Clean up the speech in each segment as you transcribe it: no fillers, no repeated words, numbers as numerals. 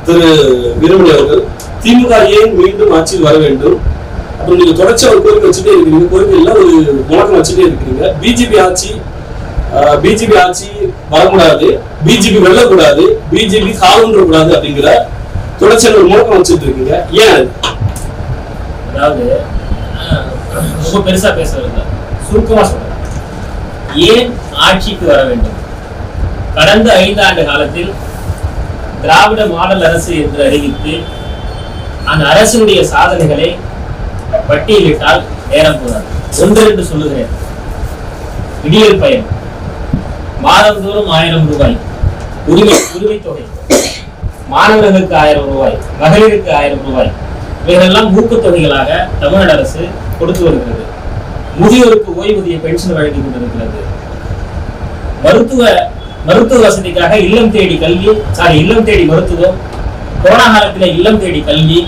திரு வீரமணி அவர்கள் திமுக ஏன் மீண்டும் ஆட்சியில் வர வேண்டும், அப்புறம் நீங்க தொடர்ச்சி ஒரு கோரிக்கை வச்சுட்டே இருக்கிறீங்க, கோரிக்கையில ஒரு முழக்கம் வச்சுட்டே இருக்கிறீங்க. பிஜேபி ஆட்சி வரக்கூடாது, பிஜேபி வெல்லக்கூடாது, பிஜேபி காலூன்றக்கூடாது அப்படிங்கிற தொடர்ச்சியான ஒரு முழக்கம் வச்சுட்டு இருக்கீங்க. ஏன்? அதாவது ரொம்ப பெருசா பேசுறது சுருக்கமா சொல்றேன். ஏன் ஆட்சிக்கு வர வேண்டும்? கடந்த 5 ஆண்டு காலத்தில் திராவிட மாடல் அரசு என்று அறிவித்து அந்த அரசினுடைய சாதனைகளை பட்டியலிட்டால் நேரம் போதாது. ஒன்று என்று சொல்லுகிறேன். விடியல் பயன், மாதந்தோறும் 1000 ரூபாய் உரிமை தொகை, மாணவர்களுக்கு 1000 ரூபாய், மகளிருக்கு 1000 ரூபாய், இவைகளெல்லாம் ஊக்கத்தொகைகளாக தமிழ்நாடு அரசு கொடுத்து வருகிறது. முதியோருக்கு ஓய்வூதிய பென்ஷன் வழங்கி கொண்டிருக்கிறது. மருத்துவ வசதிக்காக இல்லம் தேடி மருத்துவம், கொரோனா காலத்தில் இல்லம் தேடி கல்வி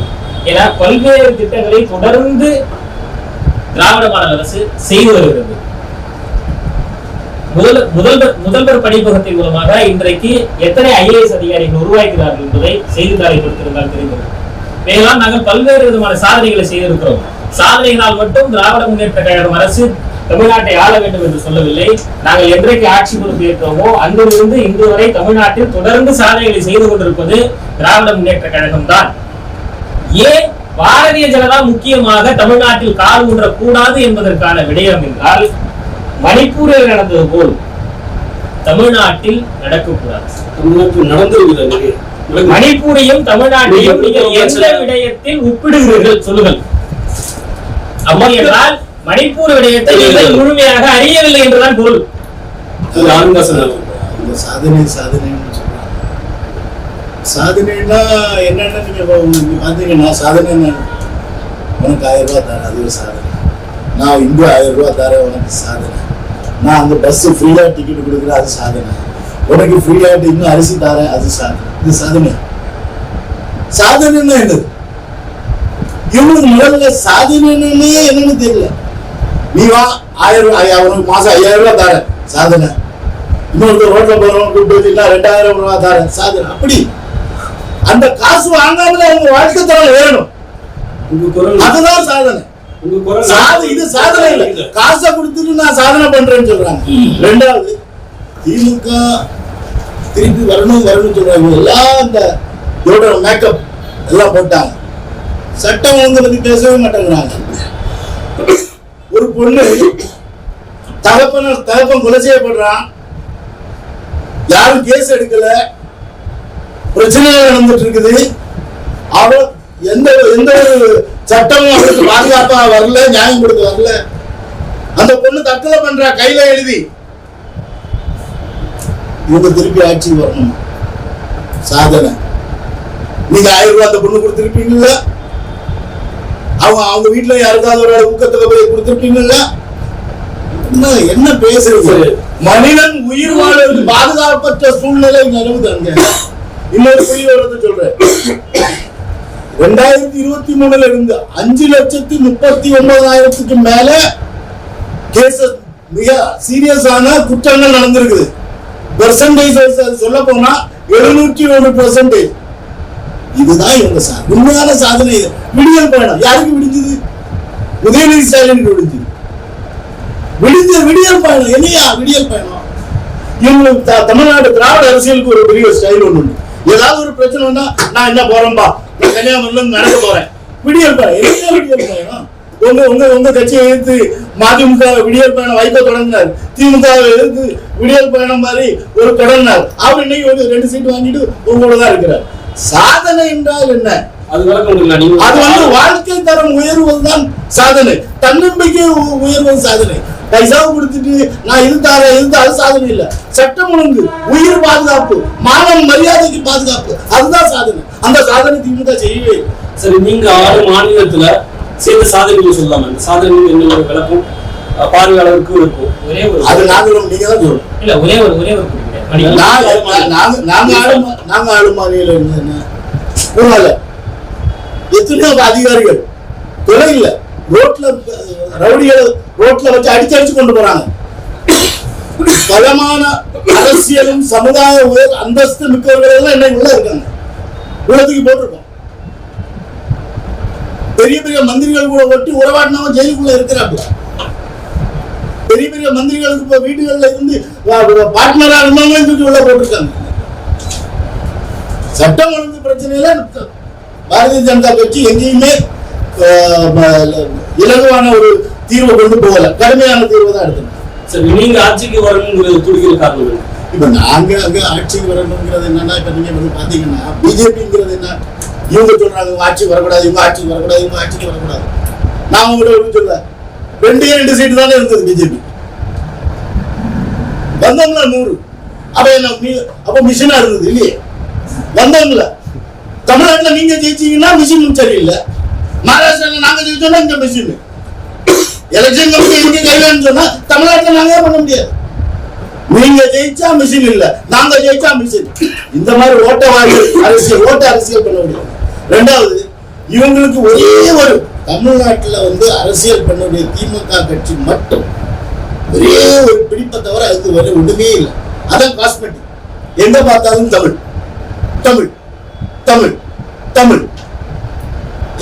என பல்வேறு திட்டங்களை தொடர்ந்து திராவிட மாடல் அரசு செய்து வருகிறது. முதல்வர் படிப்பகத்தின் மூலமாக இன்றைக்கு எத்தனை IAS அதிகாரிகள் உருவாக்கிறார்கள் என்பதை செய்தித்தாளை கொடுத்திருந்தால் தெரிந்தது. மேலும் நாங்கள் பல்வேறு விதமான சாதனைகளை செய்திருக்கிறோம். சாதனைகளால் மட்டும் திராவிட முன்னேற்ற கழகம் அரசு தமிழ்நாட்டை ஆள வேண்டும் என்று சொல்லவில்லை. நாங்கள் என்றைக்கு ஆட்சி பொறுப்பேற்றோமோ அங்கிருந்து இன்று வரை தமிழ்நாட்டில் தொடர்ந்து சாதனைகளை செய்து கொண்டிருப்பது திராவிட முன்னேற்ற கழகம் தான். ஏன் பாரதிய ஜனதா முக்கியமாக தமிழ்நாட்டில் கால் ஊன்றக்கூடாது என்பதற்கான விடயம் என்றால், மணிப்பூரில் நடந்தது போல் தமிழ்நாட்டில் நடக்கக்கூடாது. மணிப்பூரையும் தமிழ்நாட்டையும் நீங்கள் எந்த விடயத்தில் ஒப்பிடுகிறீர்கள் சொல்லுங்கள். அப்படி என்றால் மணிப்பூர் விடயத்தை நீங்கள் முழுமையாக அறியவில்லை என்றுதான் பொருள். சாதனைன்னா என்னன்னா நீங்க பாத்தீங்கன்னா, சாதனை உனக்கு 1000 ரூபாய் தரேன், அது ஒரு சாதனை. நான் இங்க 1000 ரூபாய் தரேன், உனக்கு சாதனை. நான் அந்த பஸ் ஃப்ரீயா டிக்கெட் கொடுக்குறேன், அது சாதனை. உனக்கு ஃப்ரீயா இன்னும் அரிசி தரேன், அது சாதனை. இது சாதனை. சாதனைன்னா என்னது? இவனுக்கு முதல்ல சாதனைன்னு என்னன்னு தெரியல. நீ வா 1000 ரூபாய், அவனுக்கு மாசம் 5000 ரூபாய் தரேன், சாதனை. இன்னொரு ரோட்ல போறவங்க கூப்பிட்டு வச்சுன்னா 2000 ரூபாய் தரேன், சாதனை. அப்படி அந்த காசு வாங்காமல அவங்க வாழ்க்கை தரம் வேணும், அதுதான் சாதனை. இது சாதனை இல்லை. காசை கொடுத்துட்டு நான் சாதனை பண்றேன்னு சொல்றாங்க. ரெண்டாவது, திமுக திருப்பி வரணும் சொல்றாங்க. எல்லாம் அந்த மேக்கப் எல்லாம் போட்டாங்க. சட்டம் ஒழுங்கு பத்தி பேசவே மாட்டேங்கிறாங்க. ஒரு பொண்ணு தகப்பன் கொலை செய்யப்படுறான், யாரும் கேஸ் எடுக்கல, பிரச்சனைகள் நடந்துட்டு இருக்குது. அவள் எந்த ஒரு சட்டமும் அவளுக்கு பாதுகாப்பா வரல, நியாயம் கொடுக்க வரல. அந்த பொண்ணு தற்கொலை பண்றா கையில எழுதி. இவங்க திருப்பி ஆட்சி வரணும், சாதனை. நீங்க 1000 ரூபாய் அந்த பொண்ணு கொடுத்துருப்பீங்களா? அவங்க வீட்டுல யாருக்காவது ஒரு ஊக்கத்தொகை போய் கொடுத்துருப்பீங்களா? என்ன பேசுறது? மனிதன் உயிர் வாழ்வது பாதுகாப்பற்ற சூழ்நிலை நிலவுதாங்க. இன்னொரு புரிய வரது சொல்றேன். 2023 இருந்து 5,39,000 மேல கேசஸ், மிக சீரியஸான குற்றங்கள் நடந்திருக்குது. பெர்சன்டேஜ் சொல்ல போனா 701%. இதுதான் இவங்க உண்மையான சாதனை. விடியல் பயணம் யாருக்கு விடிஞ்சது? உதயநிதி ஸ்டாலினுக்கு விடிஞ்சது. விடியல் பயணம் என்னையா விடியல் பயணம்? இவங்களுக்கு தமிழ்நாடு திராவிட அரசியலுக்கு ஒரு பெரிய ஸ்டைல் ஒண்ணு உண்டு. ஏதாவது ஒரு பிரச்சனை வந்தா நான் என்ன போறேன்பா, நான் கன்னியாகுமரியில இருந்து நடக்க போறேன். விடியல் பயணம் என்ன விடியல் பயணம்? உங்க கட்சியை எதிர்த்து மதிமுக விடியல் பயணம் வைக்க தொடங்கினார். திமுக எதிர்த்து விடியல் பயணம் மாதிரி ஒரு தொடங்கினார். அவர் இன்னைக்கு 2 சீட் வாங்கிட்டு உங்களோட தான் இருக்கிறார். சாதனை என்றால் என்ன? அது வாழ்க்கை தரம் உயர்வதுதான் சாதனை. தன்னம்பிக்கை உயர்வது சாதனை. பைசாவை கொடுத்துட்டு நான் இது அது சாதனை இல்ல. சட்டம் ஒழுங்கு, உயிர் பாதுகாப்பு, மானம் மரியாதைக்கு பாதுகாப்பு, அதுதான் சாதனை. அந்த சாதனை திமுக செய்யவே. சரி, நீங்க 6 மாநிலத்துல செய்த சாதனைகள் சொல்லலாமா? இந்த சாதனை என்னோட விளக்கம் பார்வையாளருக்கு இருக்கும். அது நாங்களும் நீங்க தான் சொல்லணும். இல்ல, ஒரே ஒரு நாங்க ஆளும் மாநில எத்தனையோ அதிகாரிகள் கொலை இல்ல, ரோட்ல ரவுடிகளை ரோட்ல வச்சு அடிச்சு கொண்டு போறாங்க. பலமான அரசியலும் சமுதாய உயர் அந்தஸ்து மிக்கவர்கள் எல்லாம் இன்னைக்கு உள்ள இருக்காங்க. உலகத்துக்கு போட்டிருக்கோம். பெரிய பெரிய மந்திரிகள் கூட ஒட்டி உறவாடினவன் ஜெயிலுக்குள்ள இருக்கிறாங்க. பெரிய பெரிய மந்திரிகளுக்கு இப்ப வீடுகள்ல இருந்து பார்ட்னரா இருந்தவங்களும் தூக்கி உள்ள போட்டிருக்காங்க. சட்டம் ஒழுங்கு பிரச்சனையில பாரதிய ஜனதா கட்சி எங்கேயுமே இலகுவான ஒரு தீர்வை கொண்டு போகல, கடுமையான தீர்வை தான் எடுக்கணும். சரி, நீங்க ஆட்சிக்கு வரணுங்கிறது துடிக்கிற காரணம். இப்ப நாங்க அங்க ஆட்சிக்கு வரணுங்கிறது என்னன்னா, இப்ப நீங்க வந்து பாத்தீங்கன்னா பிஜேபிங்கிறது என்ன, இவங்க சொல்றாங்க ஆட்சி வரக்கூடாது, இவங்க ஆட்சிக்கு வரக்கூடாது, இவங்க ஆட்சிக்கு வரக்கூடாது. நான் உங்கள்கிட்ட சொல்றேன், 2 சீட்டு தானே இருந்தது பிஜேபி. வந்தவங்களா 100. அப்ப என்ன அப்ப மிஷினா இருந்தது இல்லையே. வந்தவங்கள தமிழ்நாட்டுல நீங்க ஜெயிச்சீங்கன்னா மிஷின் சரியில்லை, மகாராஷ்டிரால நாங்க ஜெயிச்சோம்னா இந்த மிஷின் எலெக்ஷன் கமிட்டி எங்க கையிலன்னு சொன்னா தமிழ்நாட்டுல நாங்க பண்ண முடியாது. நீங்க ஜெயிச்சா மிஷின் இல்ல, நாங்க ஜெயிச்சா மிஷின். இந்த மாதிரி ஓட்ட அரசியல் பண்ண முடியாது. 2வது, இவங்களுக்கு ஒரே ஒரு தமிழ்நாட்டுல வந்து அரசியல் பண்ணக்கூடிய திமுக கட்சி மட்டும் ஒரே ஒரு பிடிப்பை தவிர அதுக்கு வர ஒண்ணுமே இல்லை. அதான் காஸ்மெட்டிக். எங்க பார்த்தாலும் தமிழ் தமிழ் தமிழ் தமிழ்.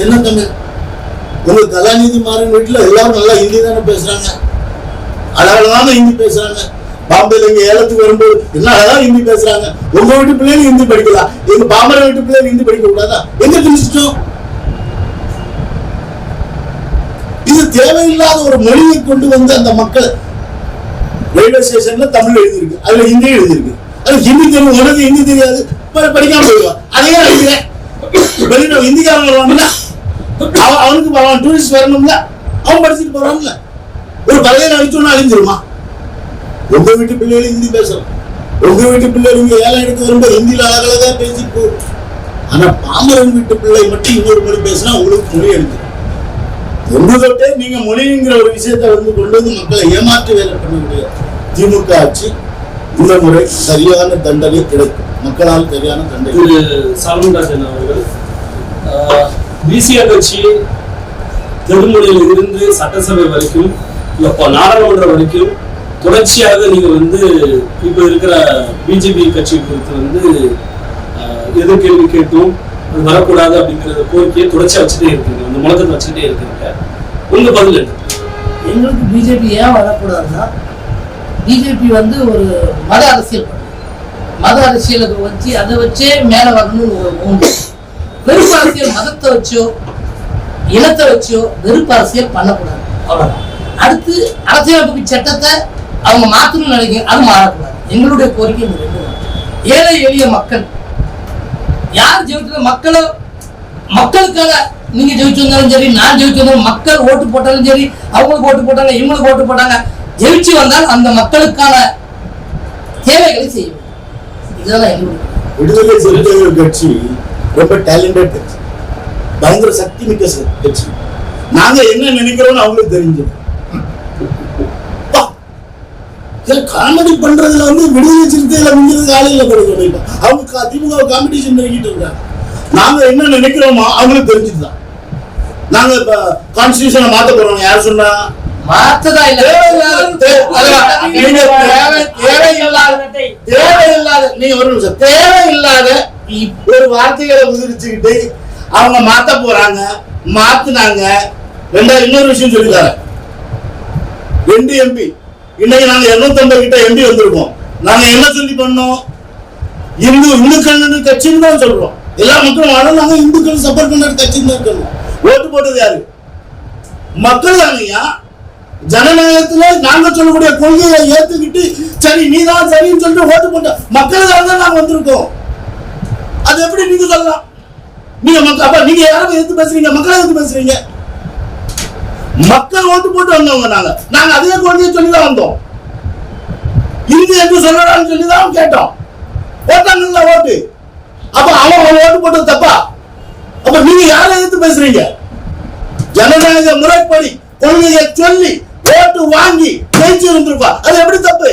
என்ன தமிழ்? உங்க கலாநிதி மாறன் வீட்டுல எல்லாரும் நல்லா ஹிந்தி தானே பேசுறாங்க, அழகான ஹிந்தி பேசுறாங்க. பாம்பேல இங்க ஏலத்துக்கு வரும்போது என்ன அழகா ஹிந்தி பேசுறாங்க. உங்க வீட்டு பிள்ளைங்க ஹிந்தி படிக்கலாம், எங்க பாமர வீட்டு பிள்ளைங்க ஹிந்தி படிக்க கூடாதா? எங்க திணிச்சிட்டோம்? இது தேவையில்லாத ஒரு மொழியை கொண்டு வந்து அந்த மக்கள் ரயில்வே ஸ்டேஷன்ல தமிழ் எழுதியிருக்கு, அதுல ஹிந்தி எழுதியிருக்கு. அது ஹிந்தி தெரியும், உனக்கு ஹிந்தி தெரியாது, படிக்காம போயிடுவான். அதையே எழுதுறேன். வெளியிட்ட ஹிந்திக்காரன் வருவாங்கல்ல, அவனுக்கு டூரிஸ்ட் வரணும்ல, அவன் படிச்சுட்டு போறான்ல. ஒரு பழைய அழிச்சோன்னா அழிஞ்சிருமா? உங்க வீட்டு பிள்ளைகள் ஹிந்தி பேசலாம், உங்க வீட்டு பிள்ளைகள் இங்க ஏழை எடுத்து வரும்போது ஹிந்தியில அழகழகா பேசிட்டு போகும். ஆனா பாமரன் வீட்டு பிள்ளை மட்டும் இன்னொரு மொழி பேசினா உங்களுக்கு மொழி எடுத்து உங்ககிட்ட நீங்க மொழிங்கிற ஒரு விஷயத்தை வந்து கொண்டு வந்து மக்களை ஏமாற்றி வேலை பண்ணக்கூடிய திமுக ஆட்சி இந்த முறை சரியான தண்டனை கிடைக்கும், மக்களால் சரியான தண்டனை. சாலமன்ராஜன் அவர்கள் பிசிஆர் கட்சி தெருமுனையில் இருந்து சட்டசபை வரைக்கும் இப்போ நாடாளுமன்றம் வரைக்கும் தொடர்ச்சியாக நீங்க வந்து இப்ப இருக்கிற பிஜேபி கட்சி குறித்து வந்து எதிர்கேள்வி கேட்டும் அது வரக்கூடாது அப்படிங்கிற கோரிக்கையை தொடர்ச்சியா வச்சுட்டே இருக்கீங்க, அந்த முழக்கத்தை வச்சுக்கிட்டே இருக்கீங்க. உங்க பதில் என்ன? எங்களுக்கு பிஜேபி ஏன் வரக்கூடாதுன்னா, பிஜேபி வந்து ஒரு மத அரசியல் பண்ணுது. மத அரசியலுக்கு வச்சு அதை வச்சே மேல வரணும்னு ஒரு மூன்று வெறுப்பு அரசியல், மதத்தை வச்சோ இனத்தை வச்சோ வெறுப்பு அரசியல் பண்ணக்கூடாது, அவ்வளவுதான். அடுத்து அரசியலமைப்பு சட்டத்தை அவங்க மாற்றணும்னு நினைக்கிறேன், அது மாறக்கூடாது. எங்களுடைய கோரிக்கை இந்த 2 தான். ஏழை எளிய மக்கள் யார் ஜெயிச்சது, மக்களுக்கான நீங்க ஜெயிச்சு வந்தாலும் சரி, நான் ஜெயிச்சு வந்தாலும், மக்கள் ஓட்டு போட்டாலும் சரி, அவங்களுக்கு ஓட்டு போட்டாங்க, இவங்களுக்கு ஓட்டு போட்டாங்க, ஜெயிச்சு வந்தால் அந்த மக்களுக்கான தேவைகளை செய்யும். இதெல்லாம் எங்களுடைய விடுதலை சிறுத்தைகள் கட்சி ரொம்ப டேலண்டட் கட்சி, பயங்கர சக்தி மிக்க கட்சி. நாங்க என்ன நினைக்கிறோம்னு அவங்களுக்கு தெரிஞ்சது. காமெடி பண்றதுல வந்து விடுதலை சிறுத்தைகளை முடிஞ்சது காலையில கொடுக்கணும். அவங்க திமுக காம்படிஷன் பண்ணிக்கிட்டு இருக்காங்க. நாங்க என்ன நினைக்கிறோமோ அவங்களுக்கு தெரிஞ்சுதான். நாங்க இப்ப கான்ஸ்டிடியூஷனை மாத்த போறோம். யார் சொன்னா? மாத்ததா இல்ல, தேவையில்லாத நீங்க ஒரு நிமிஷம், தேவையில்லாத ஒரு வார்த்தைகளை உதிரிச்சுக்கிட்டு அவங்க மாத்த போறாங்க, மாத்துனாங்க. இன்னொரு விஷயம் சொல்லித்தார, 2 எம்பி இன்னைக்கு நாங்க 250 கிட்ட எம்பி வந்திருக்கோம். நாங்க என்ன சொல்லி பண்ணோம்? இந்துக்கள் கட்சின்னு தான் சொல்றோம். எல்லா மக்களும் ஆனா நாங்க இந்துக்கள் சப்போர்ட் பண்ற கட்சின்னு தான் இருக்கணும். ஓட்டு போட்டது யாரு? மக்கள் தானையா. ஜனநாயகத்துல நாங்க சொல்லக்கூடிய கொள்கையை ஏத்துக்கிட்டு சரி நீதான் சரின்னு சொல்லிட்டு ஓட்டு போட்ட மக்கள் தான் நாங்க வந்திருக்கோம். அது எப்படி நீங்க சொல்லலாம்? நீங்க அப்ப நீங்க யாரும் எதிர்த்து பேசுறீங்க, மக்களை எதிர்த்து பேசுறீங்க. மக்கள் ஓட்டு போட்டு வந்தவங்க நாங்க அதே கொள்கையை சொல்லிதான் வந்தோம். இந்தி என்று சொல்லலாம்னு சொல்லிதான் கேட்டோம். போட்டாங்கல்ல ஓட்டு. அப்ப அவன் ஓட்டு போட்டது தப்பா? அப்ப நீங்க யாரை எதிர்த்து பேசுறீங்க? ஜனநாயக முறைப்படி கொள்கையை சொல்லி ஓட்டு வாங்கி ஜெயிச்சு இருந்திருப்பா, அது எப்படி தப்பு?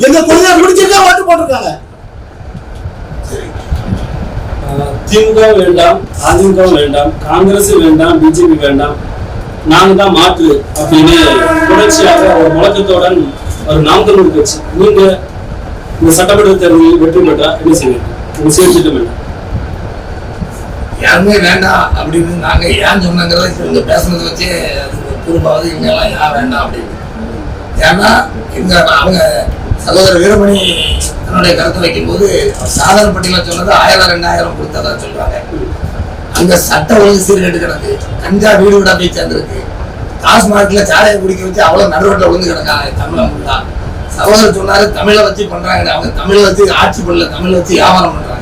எங்க கொள்கையை முடிச்சிருக்கா ஓட்டு போட்டிருக்காங்க. திமுக வேண்டாம், அதிமுக வேண்டாம், காங்கிரஸ் வேண்டாம், பிஜேபி வேண்டாம், நாங்க தான் மாற்று அப்படின்னு தொடர்ச்சியாக ஒரு முழக்கத்துடன் ஒரு நாம் தமிழர் கட்சி நீங்க இந்த சட்டமன்ற தேர்தலில் வெற்றி பெற்றா என்ன செய்வீங்க? உங்க செயல் திட்டம் என்ன? யாருமே வேண்டாம் அப்படின்னு நாங்க ஏன் சொன்னாங்கிறத இவங்க பேசுனதை வச்சு திரும்பாவது இவங்க எல்லாம் யார் வேண்டாம் அப்படின்னு. ஏன்னா இவங்க அவங்க சகோதரர் வீரமணி தன்னுடைய கருத்தை வைக்கும்போது சாதாரண பட்டியல சொன்னது 1000-2000 கொடுத்ததா சொல்றாங்க. அங்க சட்ட ஒழுங்கு சீர்கேட்டு கிடக்கு, கஞ்சா வீடு வீடா போய் சேர்ந்துருக்கு, டாஸ்மார்க்ல சாலையை குடிக்க வச்சு அவ்வளவு நடுவட்ட விழுந்து கிடக்காங்க தமிழ் தான். சகோதரர் சொன்னாரு தமிழை வச்சு பண்றாங்க, அவங்க தமிழை வச்சு ஆட்சி பண்ணல, தமிழை வச்சு வியாபாரம் பண்றாங்க.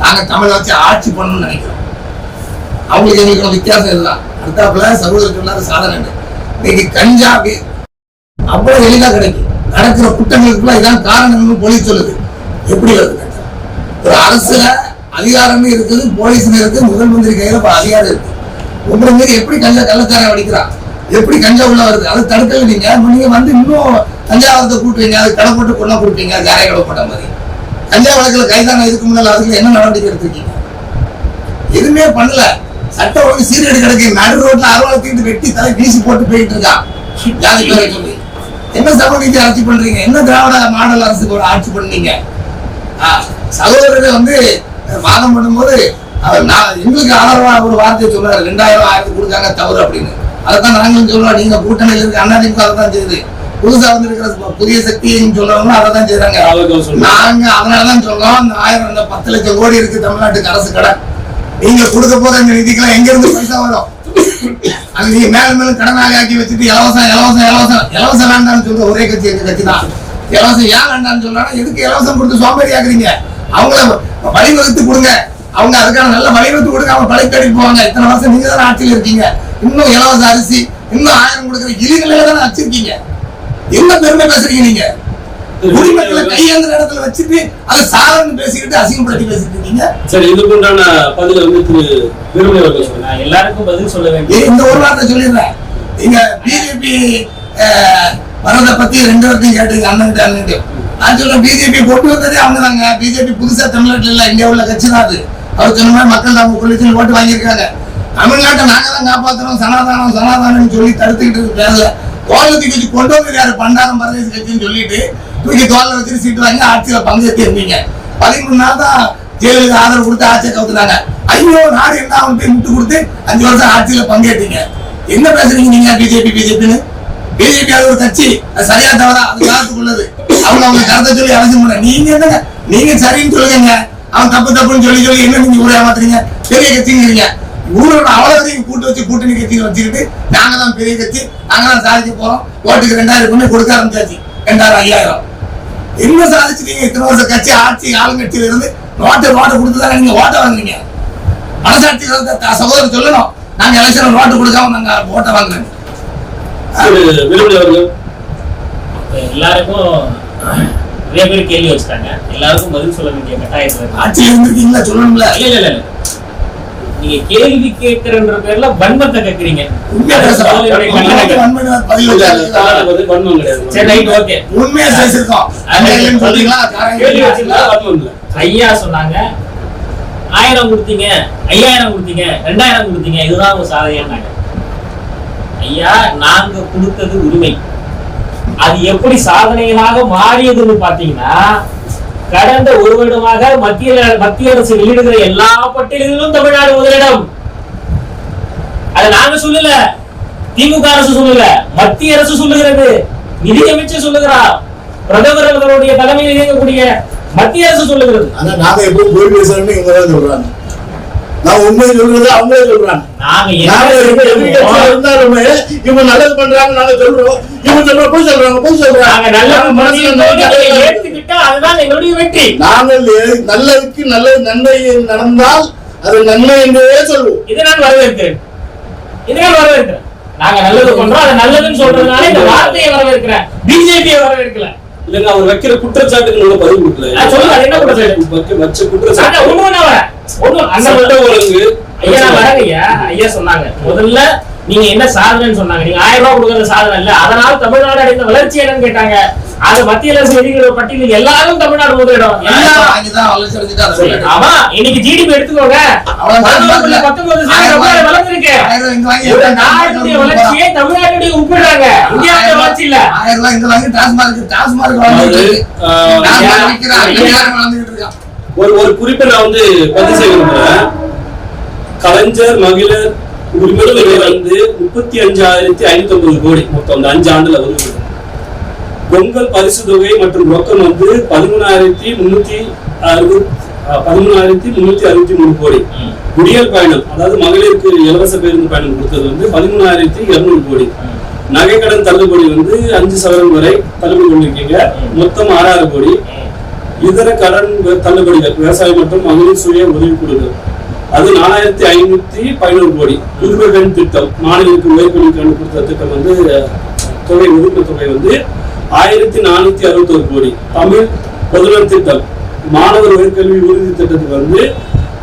நாங்க தமிழை வச்சு ஆட்சி பண்ணணும்னு நினைக்கிறோம். அவங்களுக்கு எங்களுக்கு வித்தியாசம் இதுதான். அடுத்தாப்புல சகோதரர் சொன்னாரு சாதனை இன்னைக்கு கஞ்சா அவ்வளவு எளிதா கிடைக்கும். நடக்கிற குற்றங்களுக்குலாம் இதான் காரணம்னு போலீஸ் சொல்லுது. எப்படி வருது கஞ்சா? ஒரு அரசுல அதிகாரம் இருக்குது, போலீஸ் இருக்கு, முதல் மந்திரி கையில அதிகாரம் இருக்கு. உங்களை மீறி எப்படி கஞ்சா கள்ளச்சாரம் அடிக்கிறான், எப்படி கஞ்சா உள்ள வருது, அதை தடுக்கல. நீங்க வந்து இன்னும் கஞ்சாவரத்தை கூட்டுவீங்க, அது கடை போட்டு கொண்டா கொடுப்பீங்க, காரை கடை போட்ட மாதிரி. கஞ்சா வழக்குல கைதான இதுக்கு முன்னால அதுக்கு என்ன நடவடிக்கை எடுத்திருக்கீங்க? எதுவுமே பண்ணல. சட்ட ஒழுங்கு சீர்கேடு கிடக்கு. நடு ரோட்ல அறுவாலை தீட்டு வெட்டி தலை வீசி போட்டு போயிட்டு இருக்கான் ஜாதி பேரை சொல்லி. என்ன சமூகத்தை ஆட்சி பண்றீங்க? என்ன திராவிட மாடல் அரசு ஆட்சி பண்ணீங்க? சகோதரர்கள் வந்து வாதம் பண்ணும்போது எங்களுக்கு ஆதரவா ஒரு வார்த்தையை சொல்றாரு, 2000 கொடுக்காங்க தவறு அப்படின்னு. அதைத்தான் நாங்களும் சொல்றோம். நீங்க கூட்டணியில் இருக்க அதிமுக அதை தான் செய்யுது. புதுசா வந்து இருக்கிற புதிய சக்தின்னு சொல்றவங்க அதை தான் செய்யறாங்க. நாங்க அதனாலதான் சொல்றோம், இந்த 10 லட்சம் கோடி இருக்கு தமிழ்நாட்டுக்கு அரசு கடன். நீங்க கொடுக்க போற இந்த நிதிக்கெல்லாம் எங்க இருந்து பைசா வரும்? அது நீங்க மேலும் மேலும் கடனாக ஆக்கி வச்சுட்டு இலவசம் வேண்டாம்னு சொல்ற ஒரே கட்சி எங்க கட்சி தான். இலவசம் ஏன் வேண்டாம்னு சொல்றாங்க? எதுக்கு இலவசம் கொடுத்து சோம்பேறி ஆக்குறீங்க? அவங்கள வழிவகுத்து கொடுங்க, அவங்க அதுக்கான நல்ல வழிவகுத்து கொடுங்க, அவங்க பழைக்கடிக்கு போவாங்க. இத்தனை வருஷம் நீங்க தானே ஆட்சியில் இருக்கீங்க, இன்னும் இலவச அரிசி இன்னும் 1000 கொடுக்குற இழிநிலையில தானே வச்சிருக்கீங்க. என்ன பெருமை பேசுறீங்க நீங்க? குடிமக்களை கையேந்திர இடத்துல வச்சுட்டு அதை சாதனை பேசிக்கிட்டு அசிங்கப்படுத்தி பேசிட்டு இருக்கீங்க. சரி, இதுக்கு உண்டான பதில் வந்து திருமணி அவர்கள் சொன்னாங்க. எல்லாருக்கும் பதில் சொல்ல வேண்டிய இந்த ஒரு வார்த்தை சொல்லிடுறேன். நீங்க பிஜேபி வரதை பத்தி 2 வருஷம் கேட்டீங்க அண்ணன். நான் சொல்றேன், பிஜேபி கொண்டு வந்ததே அவங்க தாங்க. பிஜேபி புதுசா தமிழ்நாட்டில் இல்ல, இந்தியா உள்ள கட்சி தான் அது. அவர் சொன்ன மாதிரி மக்கள் அவங்க கொள்ளைக்கு ஓட்டு வாங்கியிருக்காங்க. தமிழ்நாட்டை நாங்க தான் காப்பாற்றணும், சனாதானம் சொல்லி தடுத்துக்கிட்டு பேசல. தோல்வி வச்சு கொண்டு வந்து யாரு பண்டாரம் பரதேச கட்சின்னு சொல்லிட்டு தூக்கி தோல்ல வச்சுட்டு சீட்டு வாங்கி ஆட்சியில பங்கேற்றி இருந்தீங்க. 13 நாள் தான் ஜெயலலிதா ஆதரவு கொடுத்து ஆட்சியை கவுத்துனாங்க. ஐயோ நாடு என்ன அவன் முட்டு கொடுத்து 5 வருஷம் ஆட்சியில பங்கேற்றீங்க. என்ன பேசுறீங்க நீங்க? பிஜேபின்னு பிஜேபி அது ஒரு கட்சி, அது சரியா தவறா அது காலத்துக்குள்ளது. அவங்க கருத்தை சொல்லி அரசு பண்ண நீங்க என்னங்க? நீங்க சரின்னு சொல்லுங்க, அவன் தப்புன்னு சொல்லி என்ன நீங்க ஊரை ஏமாத்துறீங்க? பெரிய கட்சிங்கிறீங்க. ஊரோட அவ்வளவு கூட்டு வச்சு கூட்டணி கட்சிகள் வச்சுக்கிட்டு நாங்க தான் பெரிய கட்சி, நாங்க தான் சாதிக்க போறோம், ஓட்டுக்கு 2000 கொண்டு கொடுக்க ஆரம்பிச்சாச்சு. 2000 5000 என்ன சாதிச்சுட்டீங்க? இத்தனை வருஷம் கட்சி ஆட்சி ஆளுங்கட்சியில இருந்து நோட்டை கொடுத்துதாங்க நீங்க ஓட்ட வாங்குறீங்க. மனசாட்சி சகோதரர் சொல்லணும், நாங்க எலெக்ஷன் நோட்டு கொடுக்காம நாங்க ஓட்ட வாங்குறோம். எல்லாருக்கும் நிறைய பேர் கேள்வி வச்சுட்டாங்க. எல்லாருக்கும் பதில் சொல்ல வேண்டிய கட்டாயத்துல ஆட்சியில் இருந்திருக்கீங்களா? சொல்லணும்ல. இல்ல நீங்க கேள்வி கேட்கறன்ற பேர்ல வன்மத்தை கேட்கறீங்க. உண்மையா பேசுறோம். உண்மையா பேசிருக்கோம். ஐயா சொன்னாங்க 1000 கொடுத்தீங்க, 5000 கொடுத்தீங்க, 2000 கொடுத்தீங்க, இதுதான் ஒரு சாதனையானாங்க. ஐயா, நாங்க கொடுத்தது உரிமை. அது எப்படி சாதனைகளாக மாறியதுன்னு பாத்தீங்கன்னா, கடந்த 1 வருடமாக மத்திய அரசு வெளியிடுகிற எல்லா பட்டியலிலும் தமிழ்நாடு முதலிடம். அதை நாங்க சொல்லல, திமுக அரசு சொல்லல, மத்திய அரசு சொல்லுகிறது, நிதியமைச்சர் சொல்லுகிறார், பிரதமர் அவர்களுடைய தலைமையில் இயங்கக்கூடிய மத்திய அரசு சொல்லுகிறது. ஆனா நாங்க எப்பவும் போய் பேசுறோம்னு இவங்க தான் சொல்றாங்க. நான் உண்மை சொல்றது அவங்களே சொல்றாங்க. இருந்தாலுமே இவங்க நல்லது பண்றாங்க நாங்க சொல்றோம், இவங்க சொல்ற போய் சொல்றாங்க. ஏற்றுக்கிட்டா அதுதான் எங்களுடைய வெற்றி. நாங்கள் நல்லதுக்கு நல்லது நன்மை நடந்தால் அது நன்மை என்றே சொல்லுவோம். இதை நான் வரவேற்கிறேன். நாங்க நல்லது பண்றோம், அது நல்லதுன்னு சொல்றதுனால இந்த வார்த்தையை வரவேற்கிறேன், பிஜேபியை வரவேற்கல. இல்லங்க, அவர் வைக்கிற குற்றச்சாட்டுக்கு நம்ம பதில் கொடுக்கல. சொல்லுங்க, என்ன குற்றச்சாட்டு? வச்ச குற்றச்சாட்டு ஐயா சொன்னாங்க, முதல்ல நீங்க என்ன சாதனைன்னு சொன்னாங்க. நீங்க 1000 ரூபாய் கொடுக்கறது சாதனை இல்ல, அதனால் தமிழ்நாடு அடைந்த வளர்ச்சி என்னன்னு கேட்டாங்க. அது மத்திய அரசு வெளியிடுற பட்டியலில் எல்லாரும் தமிழ்நாடு முதலிடம். ஆமா, இன்னைக்கு ஜிடிபி எடுத்துக்கோங்க, 19% வளர்ந்துருக்கு. நாட்டுடைய வளர்ச்சியை தமிழ்நாட்டுடைய ஒப்பிடுறாங்க, இந்தியாவுடைய வளர்ச்சி இல்ல. 1000 ரூபாய் இங்க வாங்கி டாஸ்மார்க் ஒரு குறிப்பை நான் வந்து பதிவு செய்ய விரும்புறேன். கலைஞர் மகளிர் உரிமை தொகை வந்து 35,550 கோடி மொத்தம் அந்த 5 ஆண்டுல ஒதுக்குது. பொங்கல் பரிசு தொகை மற்றும் ரொக்கம் வந்து 13,363 கோடி. குடியல் பயணம் அதாவது மகளிருக்கு இலவச பேருந்து பயணம் கொடுத்தது வந்து 13,200 கோடி. நகை கடன் தள்ளுபடி வந்து 5% வரை தள்ளுபடி பண்ணிருக்கீங்க, மொத்தம் 6,000 கோடி. இதர கடன் தள்ளுபடிகள் விவசாயம் மற்றும் மகளிர் சுய உதவிக்குழுக்கள் அது 4,511 கோடி. புதுமை பெண் திட்டம் மாநிலங்களுக்கு உயர்கல்விக்கான கொடுத்த திட்டம் வந்து தொகை ஒதுக்க தொகை வந்து 1,461 கோடி. தமிழ் பொதுநல திட்டம் மாணவர் உயர்கல்வி உறுதி திட்டத்துக்கு வந்து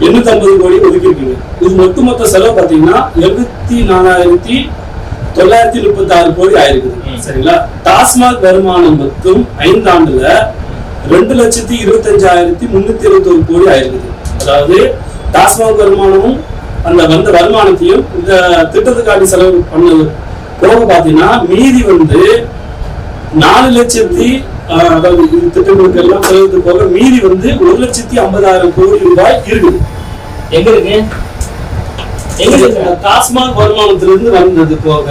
850 கோடி ஒதுக்கிருக்கீங்க. இது ஒட்டுமொத்த செலவு பாத்தீங்கன்னா 74,936 கோடி ஆயிருக்குது. சரிங்களா? டாஸ்மாக் வருமானம் மட்டும் 5 ஆண்டுல 2,25,321 கோடி ஆயிருக்குது. அதாவது டாஸ்மாக் வருமானமும் அந்த வந்த வருமானத்தையும் இந்த திட்டத்துக்காண்டி செலவு பண்ணது போக பாத்தீங்கன்னா மீதி வந்து 4 லட்சத்தி அதாவது திட்டங்களுக்கு எல்லாம் செலவுக்கு போக மீதி வந்து 1,50,000 கோடி ரூபாய் இருக்குது. எங்க இருக்கு? டாஸ்மாக் வருமானத்திலிருந்து வந்தது போக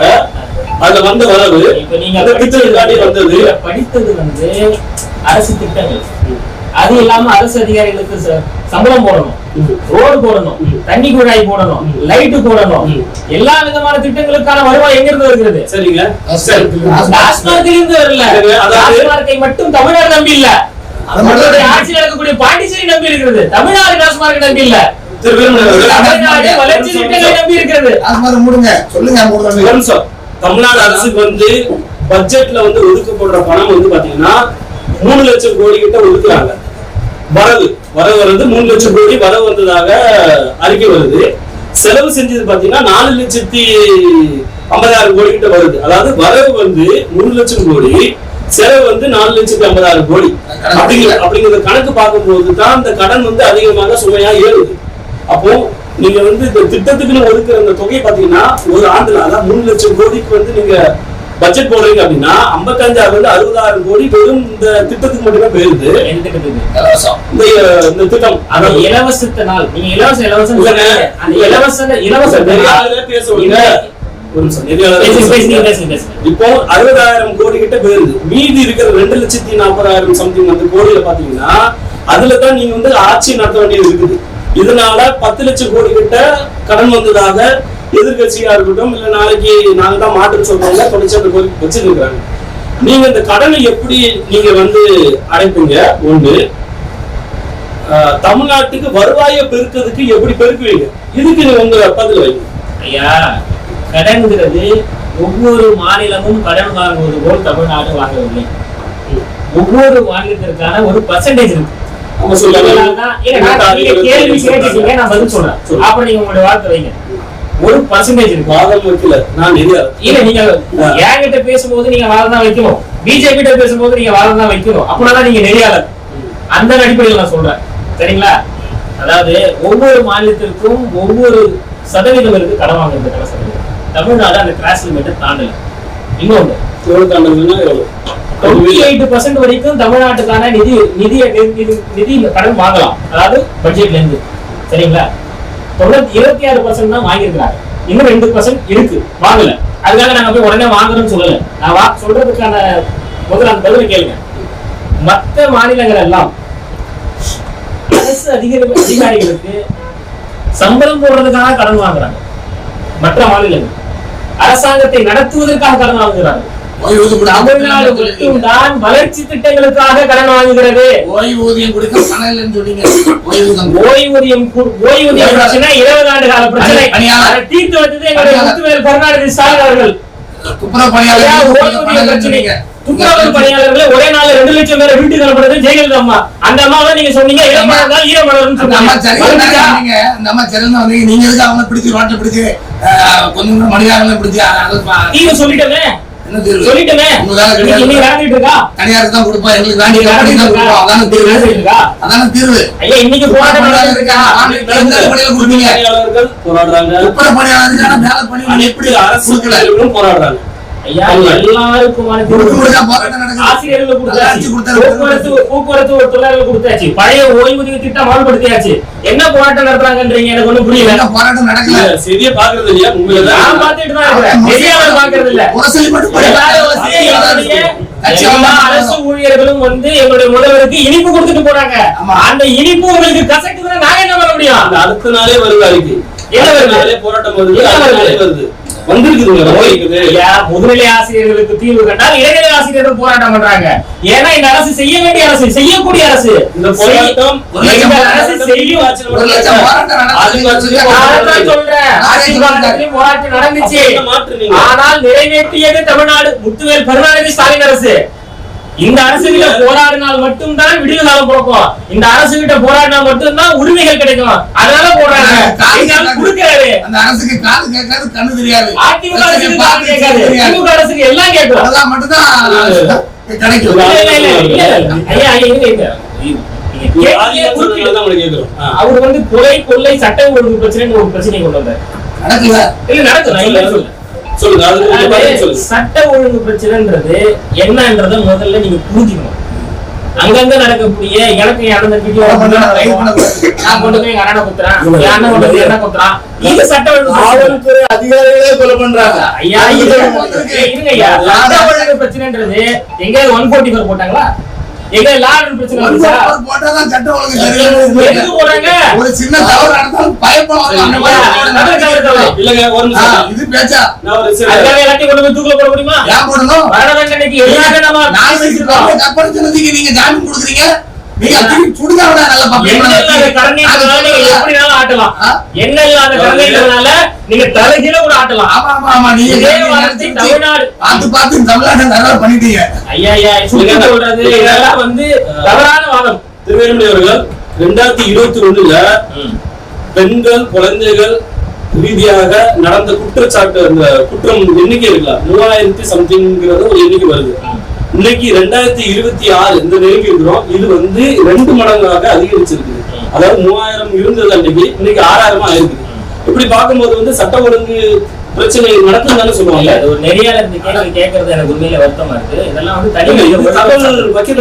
அதுல வந்த வரவு இப்ப நீங்க திட்டத்துக்காண்டி வந்தது. படித்தது வந்து அரசு திட்டங்கள், அது இல்லாம அரசு அதிகாரிகளுக்கு சம்பளம் போடணும், ரோடு போடணும், தண்ணி குழாய் போடணும், லைட்டு போடணும், எல்லா விதமான திட்டங்களுக்கான வருவாய் எங்க இருந்து வருகிறது? சரிங்க, டாஸ்மார்க்ல இருந்து வரல. டாஸ்மார்க்கை மட்டும் தமிழ்நாடு நம்பி இல்ல, நம்மளுடைய ஆட்சியில் இருக்கக்கூடிய பாண்டிச்சேரி நம்பி இருக்கிறது. தமிழ்நாடு டாஸ்மார்க் நம்பி இல்ல, தமிழ்நாடு வளர்ச்சி திட்டங்களை நம்பி இருக்கிறது. தமிழ்நாடு அரசுக்கு வந்து பட்ஜெட்ல வந்து ஒதுக்கப்படுற பணம் வந்து பாத்தீங்கன்னா 3 லட்சம் கோடி கிட்ட ஒதுக்குறாங்க. வரவு வந்து 3 லட்சம் கோடி வரவு வந்ததாக அறிக்கை வருது. செலவு செஞ்சது பாத்தீங்கன்னா 4,50,000 கோடி கிட்ட வருது. அதாவது வரவு வந்து 3 லட்சம் கோடி, செலவு வந்து 4,50,000 கோடி. அப்படிங்கிற கணக்கு பார்க்கும்போது தான் இந்த கடன் வந்து அதிகமாக சுமையா ஏறுது. அப்போ நீங்க வந்து இந்த திட்டத்துக்குன்னு ஒதுக்குற அந்த தொகை பாத்தீங்கன்னா ஒரு ஆண்டுல அதான் 3 லட்சம் கோடிக்கு வந்து நீங்க பட்ஜெட் போடுறீங்க அப்படின்னா 55,000 60,000 கோடி வெறும் இந்த திட்டத்துக்கு மட்டுமே போயிருது. இந்த திட்டம் இலவசத்தினால் நீங்க இலவச இப்போ 60,000 கோடி கிட்ட போயிருது. மீதி இருக்கிற 2,40,000 சம்திங் அந்த கோடியில பாத்தீங்கன்னா அதுலதான் நீங்க வந்து ஆட்சி நடத்த வேண்டியது இருக்குது. இதனால 10 லட்சம் கோடி கிட்ட கடன் வந்ததாக எதிர்கட்சியா இருக்கட்டும் இல்ல நாளைக்கு நாங்க தான் மாற்று சொல்றவங்க தொழிற்சங்க கோரி வச்சிருக்காங்க. நீங்க இந்த கடனை எப்படி நீங்க வந்து அடைப்பீங்க? ஒண்ணு, தமிழ்நாட்டுக்கு வருவாயை பெருக்கிறதுக்கு எப்படி பெருக்குவீங்க? இதுக்கு நீங்க உங்க பதில் வைங்க. ஐயா, கடன்கிறது ஒவ்வொரு மாநிலமும் கடன் வாங்குவது போல் தமிழ்நாடு வாங்கவில்லை. ஒவ்வொரு மாநிலத்திற்கான ஒரு பர்சன்டேஜ் இருக்கு. கேள்வி கேட்டீங்க, நான் பதில் சொல்றேன். அப்ப நீங்க உங்களுடைய வார்த்தை வைங்க. ஒரு பர்சன்டேஜ் இருக்கு. வாதம் வைக்கல, நான் இல்ல நீங்க என்கிட்ட பேசும்போது நீங்க வாதம் தான் வைக்கணும், பிஜேபி கிட்ட பேசும்போது நீங்க வாதம் தான் வைக்கணும். அப்படின்னா நீங்க நெறியாளர். அந்த அடிப்படையில் நான் சொல்றேன். சரிங்களா? அதாவது ஒவ்வொரு மாநிலத்திற்கும் ஒவ்வொரு சதவீதம் இருக்கு கடன் வாங்குறதுக்கான சதவீதம். தமிழ்நாடு அந்த கிராஸ் லிமிட்டை தாண்டல. இன்னொன்று எவ்வளவு தாண்டதுன்னா எவ்வளவு 28% வரைக்கும் தமிழ்நாட்டுக்கான நிதி கடன் வாங்கலாம், அதாவது பட்ஜெட்ல இருந்து. சரிங்களா? 26% தான் வாங்கியிருக்கிறாங்க. இன்னும் 2% இருக்கு வாங்கல. அதுக்காக நாங்க போய் உடனே வாங்குறோம்னு சொல்லல. நான் சொல்றதுக்கான முதல்ல அந்த பதில கேளுங்க. மற்ற மாநிலங்கள் எல்லாம் அரசு அதிகாரிகளுக்கு சம்பளம் போடுறதுக்காக கடன் வாங்குறாங்க. மற்ற மாநிலங்கள் அரசாங்கத்தை நடத்துவதற்காக கடன் வாங்குகிறாங்க. தமிழ்நாடு மட்டும்தான் வளர்ச்சி திட்டங்களுக்காக கடன் வாங்குகிறது. ஓய்வூதியம் கொடுக்க பணம் இல்லைன்னு சொன்னீங்க. ஓய்வூதியம் பிரச்சனை 20 ஆண்டு கால பிரச்சனை. தீர்த்து வந்தது எங்களுடைய முத்துவேல் கருணாநிதி ஸ்டாலின் அவர்கள். துப்புரவு பணியாளர்களை ஒரே நாள் 2 லட்சம் பேரை வீட்டுக்கு அனுப்புறது ஜெயலலிதா அம்மா. அந்த அம்மாவை நீங்க சொன்னீங்க ஈரமலர்னு சொன்னீங்க. நீங்க எதுக்கு அவங்க பிடிச்சி ரோட்டை பிடிச்சி கொஞ்சம் மணியாரங்களை பிடிச்சி நீங்க சொல்லிட்டேன். தனியாருக்கு தான் கொடுப்போம், எங்களுக்கு அதான தீர்வு. ஐயா, இன்னைக்கு போராடுறாங்க. ஐயா எல்லாருக்குமான ஆசிரியர்களுக்கு கொடுத்தாச்சு, போக்குவரத்து தொழிலாளர்கள் கொடுத்தாச்சு, பழைய ஓய்வூதிய திட்டம் அமல்படுத்தியாச்சு. என்ன போராட்டம் நடத்துறாங்கன்றீங்க எனக்கு ஒண்ணும் புரியல. போராட்டம் நடக்கல, சரியா பாக்குறது இல்லையா? நான் பாத்துட்டு தான் இருக்கேன், தெரியாம பாக்குறது இல்ல. எல்லா அரசு ஊழியர்களும் வந்து எங்களுடைய முதல்வருக்கு இனிப்பு கொடுத்துட்டு போறாங்க. அந்த இனிப்பு உங்களுக்கு கசக்குதுன்னா நாங்க என்ன பண்ண முடியும்? அந்த அடுத்த நாளே வருது அறிக்கை, என்ன வருது? போராட்டம் வருது முதுநிலை ஆசிரியர்களுக்கு தீர்வு கண்டால் இடைநிலை ஆசிரியர்கள் போராட்டம் பண்றாங்க. ஏன்னா இந்த அரசு செய்ய வேண்டிய அரசு, செய்யக்கூடிய அரசு. இந்த போராட்டம் போராட்டம் நடந்துச்சு, ஆனால் நிறைவேற்றியது தமிழ்நாடு முத்துவேல் கருணாநிதி ஸ்டாலின் அரசு. இந்த அரசு கிட்ட போராடினால் மட்டும்தான் விடிவு காலம் பிறக்கும். இந்த அரசு கிட்ட போராடினால் மட்டும்தான் உரிமைகள் கிடைக்கும். அதனால போராடுறாங்க. அந்த அரசுக்கு காது கேட்காது, கண்ணு தெரியாது. அதிமுக அரசுக்கு காது கேட்காது, திமுக அரசுக்கு எல்லாம் கேட்கும். அதெல்லாம் மட்டும்தான் கிடைக்கும். அவர் வந்து கொலை கொள்ளை சட்ட ஒழுங்கு பிரச்சனை ஒரு பிரச்சனை கொண்டு வந்தார். நடக்கல, இல்ல நடக்கும். சட்ட ஒழுங்கு பிரச்சனைன்றது என்னன்றத முதல்ல நீங்க புரிஞ்சுக்கணும். அங்கங்க நடக்கக்கூடிய எனக்கு நடந்த வீடியோ நான் கொண்டு போய் எங்க அண்ணனை குத்துறேன், என் அண்ணன் கொண்டு போய் என்ன குத்துறான், இது சட்ட ஒழுங்கு காவல்துறை அதிகாரிகளே கொலை பண்றாங்க. ஐயா இருங்க ஐயா, சட்ட ஒழுங்கு பிரச்சனைன்றது எங்க 144 போட்டாங்களா? எங்க லார்ட் பிரச்சனை போட்டாதான் சட்ட ஒழுங்கு சரியா போறாங்க. ஒரு சின்ன தவறு நடந்தாலும் பயப்படுவாங்க. அந்த மாதிரி இல்லங்க, ஒரு நிமிஷம் இது பேச்சா நான் ஒரு அதுக்காக எல்லாத்தையும் கொண்டு போய் தூக்கில போட முடியுமா? ஏன் போடணும்? மரண தண்டனைக்கு எல்லாரும் நம்ம நான் வச்சிருக்கோம். கற்பனை சொன்னதுக்கு நீங்க ஜாமீன் கொடுக்குறீங்க. நீங்க திருப்பி சுடுகாட நல்ல என்னெல்லாத கரணைகளால நீங்க எப்படினாலும் ஆட்டலாம். என்னெல்லாத கரணைகளால நீங்க தலைகீழ கூட ஆட்டலாம். ஆமா ஆமா ஆமா, நீங்க தமிழ்நாடு பார்த்து தமிழ்நாடு நல்லா பண்ணிட்டீங்க. ஐயா ஐயா சொல்றது இதெல்லாம் வந்து தவறான வாதம். திருவேணி அவர்கள் 2021ல பெண்கள் குழந்தைகள் ரீதியாக நடந்த குற்றச்சாட்டு, அந்த குற்றம் எண்ணிக்கை இருக்குல்ல 3000 சம்திங்கிறது ஒரு எண்ணிக்கை வருது. இன்னைக்கு 2026 இந்த நெருங்கி இருக்கிறோம். இது வந்து 2 மடங்காக அதிகரிச்சிருக்கு. அதாவது 3000 இருந்தது அன்னைக்கு, இன்னைக்கு 6000 ஆயிருக்கு. இப்படி பார்க்கும்போது வந்து சட்ட ஒழுங்கு பிரச்சனை நடக்கும் தானே சொல்லுவாங்க. ஒரு நெறியால இருந்து கேள்வி கேட்கறது எனக்கு உண்மையில வருத்தமா இருக்கு. இதெல்லாம் வந்து தனி பத்தி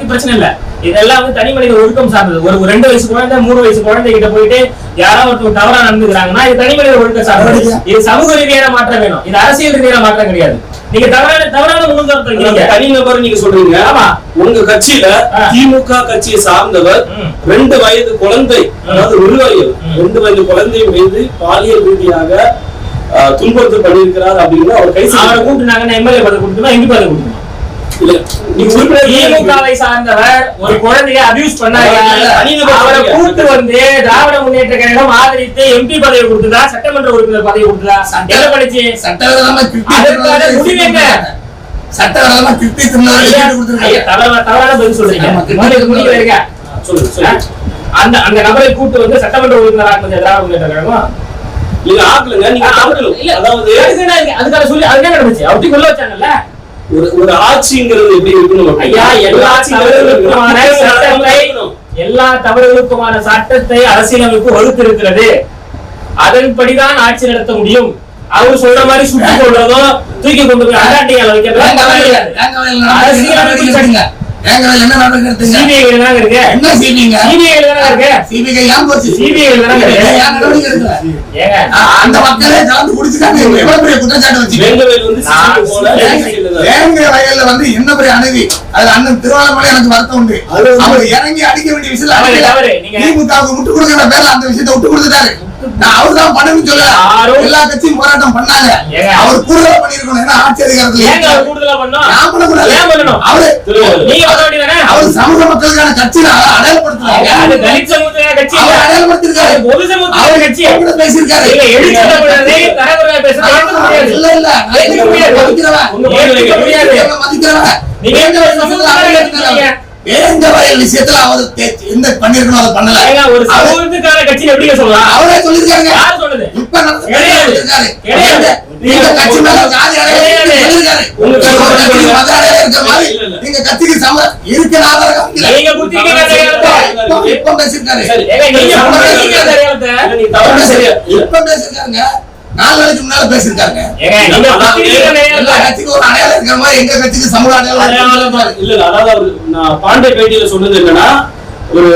பிரச்சனை இல்ல, இதெல்லாம் வந்து தனி மனித ஒழுக்கம் சார்ந்தது. ஒரு 2 வயசு குழந்தை 3 வயசு குழந்தை கிட்ட போயிட்டு யாராவது ஒருத்தர் தவறா நடந்துக்கிறாங்கன்னா இது தனி மனித ஒழுக்கம் சார்ந்தது. இது சமூக ரீதியான மாற்றம் வேணும், இது அரசியல் ரீதியான மாற்றம் கிடையாது. நீங்க தவறான முன்னுதாரணம் தனிநபர் நீங்க சொல்றீங்க. ஆமா, உங்க கட்சியில திமுக கட்சியை சார்ந்தவர் 2 வயது குழந்தை, அதாவது உருவாகியவர் 2 வயது குழந்தை மீது பாலியல் ரீதியாக துன்புறுத்தல் பண்ணியிருக்கிறார் அப்படின்னு அவர் கை அவரை கூப்பிட்டுனாங்கன்னா எம்எல்ஏ பதவி கொடுத்துமா, எம்பி பதவி கொடுத்துமா? திமுகவை சார்ந்தவர் ஒரு குழந்தைய அபியூஸ் பண்ணாங்க, அவரை கூட்டு வந்து திராவிட முன்னேற்ற கழகம் ஆதரித்து எம்பி பதவி கொடுத்ததா, சட்டமன்ற உறுப்பினர் பதவி கொடுத்ததா? என்ன பண்ணிச்சு? சட்டவிரோதமா கிருத்தி தவறான பதில் சொல்றீங்க. அந்த நபரை கூட்டு வந்து சட்டமன்ற உறுப்பினர் ஆக்குது திராவிட முன்னேற்ற கழகம். நீங்க ஆக்கலங்க, நீங்க ஆக்கணும். அதாவது அதுக்காக சொல்லி அதுதான் நடந்துச்சு. அப்படி கொள்ள வச்சாங்கல்ல. ஒரு ஆட்சிங்கிறது எப்படி இருக்கணும் ஐயா, எல்லா தவறுகளுக்குமான சட்டத்தை அரசியலமைப்பு வகுத்திருக்கிறது. அதன்படிதான் ஆட்சி நடத்த முடியும். அவர் சொல்ற மாதிரி சுட்டு கொள்றதோ தூக்கி கொண்டு போய் அண்டாட்டியால வைக்கிறதோ என்ன நடக்குது? சிபிஐ தான் இருக்கு. என்ன சிபிஐங்க? சிபிஐ தான் இருக்கு. சிபிஐ ஏன் போச்சு? சிபிஐ தான் இருக்கு. ஏன் நடவடிக்கை எடுக்கல? ஏங்க அந்த மக்களே கலந்து குடிச்சுட்டாங்க. எவ்வளவு பெரிய குற்றச்சாட்டு வச்சு வேங்கவேல் வந்து சிபிஐ போல வேங்கவேல்ல வந்து என்ன பெரிய அநீதி. அது அண்ணன் திருவாளமலை எனக்கு வருத்தம் உண்டு. அவர் இறங்கி அடிக்க வேண்டிய விஷயம் திமுகவுக்கு முட்டு கொடுக்கிற பேர்ல அந்த விஷயத்தை விட்டு கொடுத்துட்டாரு. நான் அவர் தான் பண்ணணும்னு சொல்ல எல்லா கட்சியும் போராட்டம் பண்ணாங்க. அவர் கூடுதலா பண்ணிருக்கணும். ஏன்னா ஆட்சி அதிகாரத்துல கூடுதலா பண்ணணும். அவர் சமூக மக்களுக்கான கட்சி அடையாளப்படுத்துறாங்க. அடையாளப்படுத்திருக்காரு. பொது சமூக கட்சி பேசியிருக்காரு. வேங்கவயல் விஷயத்துல அவர் எந்த பண்ணிருக்கணும் அதை பண்ணல. ஒரு சமூகத்துக்கான கட்சி எப்படி சொல்லலாம்? அவரே சொல்லிருக்காங்க. யார் சொல்லுது? இப்ப நடந்துருக்காரு. நீங்க கட்சி மேல ஜாதி அடையாளம் சொல்லிருக்காரு. உங்க கட்சி மத அடையாளம் இருக்கிற மாதிரி நீங்க கட்சிக்கு சம இருக்கிற ஆதாரம் நீங்க குத்திட்டீங்க அடையாளத்தை. இப்ப பேசிருக்காரு. நீங்க அடையாளத்தை நீ தவறு சரியா இப்ப பேசிருக்காங்க. 4 நாளைக்கு முன்னால பேசியிருக்காங்க. எல்லா கட்சிக்கும் ஒரு அடையாளம் இருக்கிற மாதிரி எங்க கட்சிக்கு சமூக அடையாளம் இல்ல. அதாவது நான் பாண்டே பேட்டியில சொன்னது என்னன்னா, ஒரு